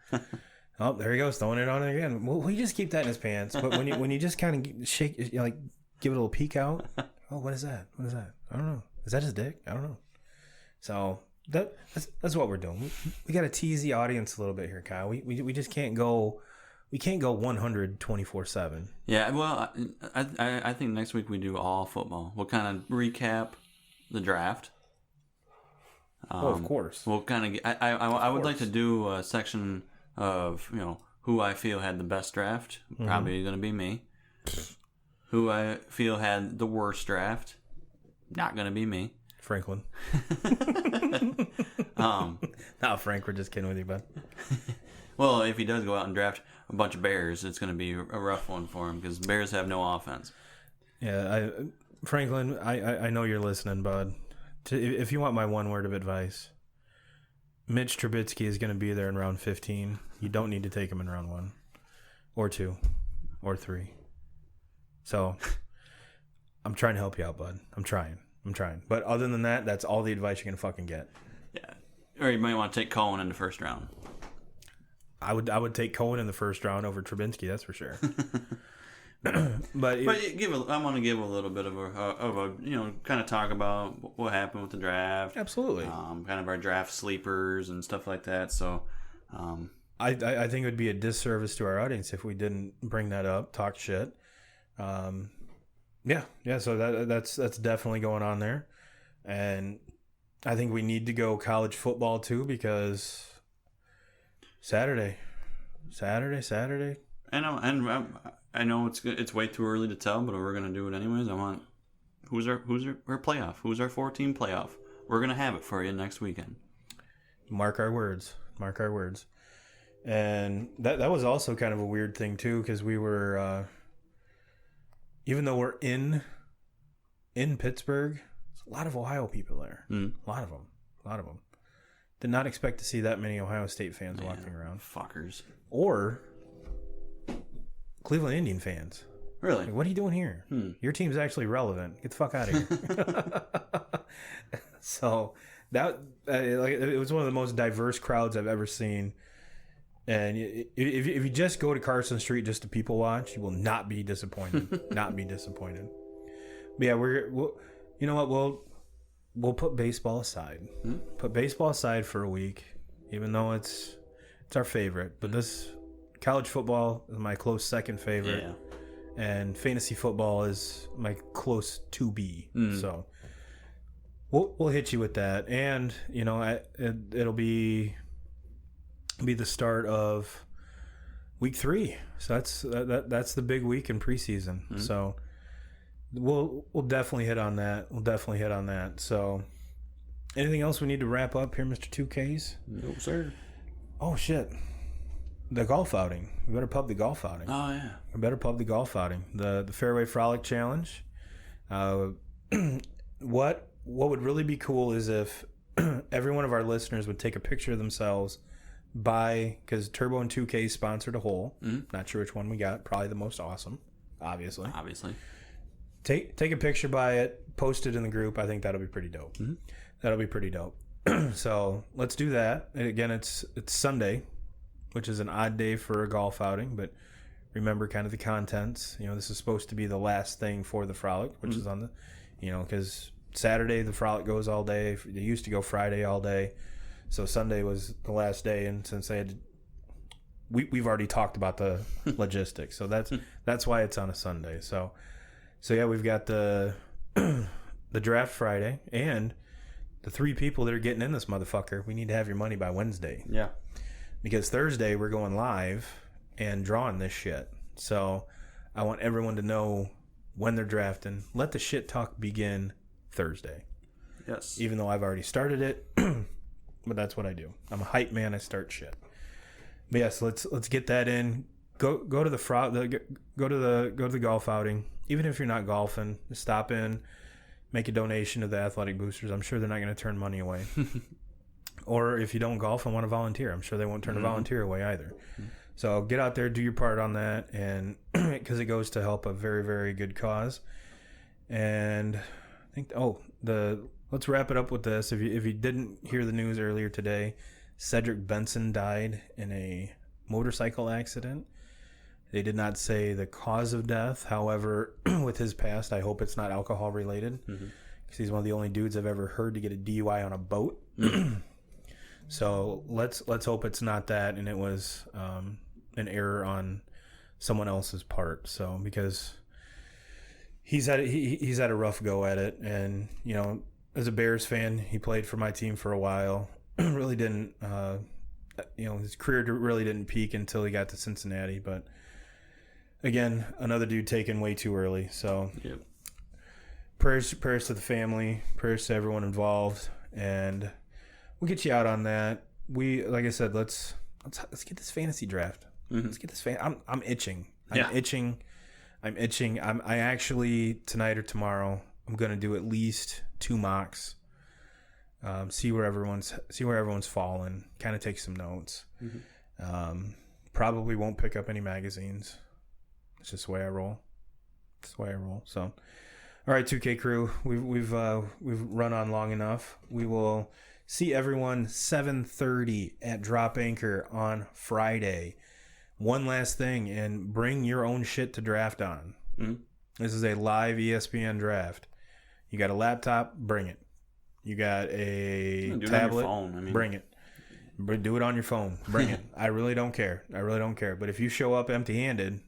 Oh, there he goes, throwing it on it again. Well, we just keep that in his pants. But when you just kind of shake, give it a little peek out. Oh, what is that? I don't know. Is that his dick? I don't know. So that's what we're doing. We got to tease the audience a little bit here, Kyle. We just can't go. We can't go 124/7. Yeah, well, I think next week we do all football. We'll kind of recap the draft. Of course. We'll kind of. I would like to do a section of who I feel had the best draft. Probably going to be me. Who I feel had the worst draft. Not going to be me. Franklin. No, Frank, we're just kidding with you, bud. Well, if he does go out and draft a bunch of Bears, it's going to be a rough one for him because Bears have no offense. Yeah, Franklin, I know you're listening, bud. If you want my one word of advice, Mitch Trubisky is going to be there in round 15. You don't need to take him in round 1 or 2 or 3. So I'm trying to help you out, bud. I'm trying. But other than that, that's all the advice you're gonna fucking get. Yeah. Or you might want to take Cohen in the first round. I would take Cohen in the first round over Trubinsky, that's for sure. But I want to give a little bit of a kind of talk about what happened with the draft. Absolutely. Kind of our draft sleepers and stuff like that. So, I think it would be a disservice to our audience if we didn't bring that up, talk shit. Yeah. So that's definitely going on there, and I think we need to go college football too because Saturday. I know, and I know it's way too early to tell, but we're gonna do it anyways. I want who's our playoff? Who's our 4-team playoff? We're gonna have it for you next weekend. Mark our words. And that was also kind of a weird thing too, because we were even though we're in Pittsburgh, there's a lot of Ohio people there. A lot of them. Did not expect to see that many Ohio State fans walking around. Fuckers. Or Cleveland Indian fans. Really? Like, what are you doing here? Your team's actually relevant. Get the fuck out of here. So that it was one of the most diverse crowds I've ever seen. And if you just go to Carson Street just to people watch, you will not be disappointed. But yeah, we'll you know what, we'll put baseball aside. Put baseball aside for a week, even though it's our favorite. But this college football is my close second favorite. Yeah. And fantasy football is my close 2B. So we'll hit you with that, and it'll be the start of week 3. So that's the big week in preseason. So we'll definitely hit on that. So anything else we need to wrap up here, Mr. 2Ks? No, sir. Oh shit. The golf outing. We better pub the golf outing. Oh yeah. We better pub the golf outing. The Fairway Frolic Challenge. What would really be cool is if every one of our listeners would take a picture of themselves because Turbo and 2K sponsored a hole. Not sure which one we got. Probably the most awesome, obviously. Take a picture by it, post it in the group. I think that'll be pretty dope. That'll be pretty dope. So let's do that. And again, it's Sunday, which is an odd day for a golf outing, but remember kind of the contents. This is supposed to be the last thing for the Frolic, which is on the, because Saturday the Frolic goes all day. They used to go Friday all day. So Sunday was the last day, and since we've already talked about the logistics, so that's why it's on a Sunday. So yeah, we've got the draft Friday, and the 3 people that are getting in this motherfucker, we need to have your money by Wednesday. Yeah, because Thursday we're going live and drawing this shit. So I want everyone to know when they're drafting. Let the shit talk begin Thursday. Yes, even though I've already started it. But that's what I do. I'm a hype man. I start shit. But yes, let's get that in. Go to the golf outing. Even if you're not golfing, just stop in, make a donation to the Athletic Boosters. I'm sure they're not going to turn money away. Or if you don't golf and want to volunteer, I'm sure they won't turn a volunteer away either. So get out there, do your part on that, and because it goes to help a very, very good cause. And I think let's wrap it up with this. If you didn't hear the news earlier today, Cedric Benson died in a motorcycle accident. They did not say the cause of death. However, with his past, I hope it's not alcohol related, because he's one of the only dudes I've ever heard to get a DUI on a boat. So let's hope it's not that, and it was an error on someone else's part. So because he's had a rough go at it, and as a Bears fan, he played for my team for a while. Really didn't, his career really didn't peak until he got to Cincinnati. But again, another dude taken way too early. So prayers to the family, prayers to everyone involved, and we'll get you out on that. Like I said, let's get this fantasy draft. Let's get this I'm itching. I'm itching. I actually tonight or tomorrow I'm gonna do at least 2 mocks. See where everyone's fallen. Kind of take some notes. Probably won't pick up any magazines. It's just the way I roll. So, all right, 2K crew, we've run on long enough. We will see everyone 7:30 at Drop Anchor on Friday. One last thing, and bring your own shit to draft on. Mm-hmm. This is a live ESPN draft. You got a laptop, bring it. You got a tablet, bring it. Do it on your phone, bring it. I really don't care. But if you show up empty-handed,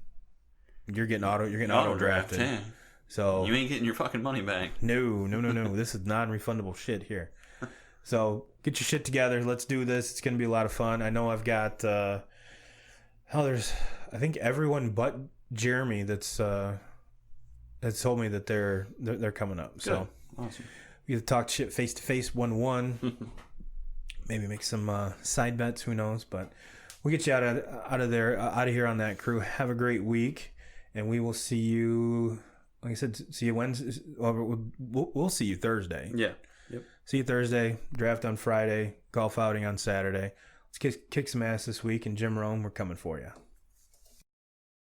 you're getting auto drafted. Yeah. So you ain't getting your fucking money back. No. This is non-refundable shit here. So get your shit together. Let's do this. It's gonna be a lot of fun. I know I've got there's I think everyone but Jeremy that's told me that they're coming up. Good. So awesome. We get to talk shit face to face 1-1. Maybe make some side bets. Who knows? But we'll get you out of here on that, crew. Have a great week, and we will see you. Like I said, see you Wednesday. We'll see you Thursday. Yeah. Yep. See you Thursday. Draft on Friday. Golf outing on Saturday. Let's kick some ass this week. And Jim Rome, we're coming for you.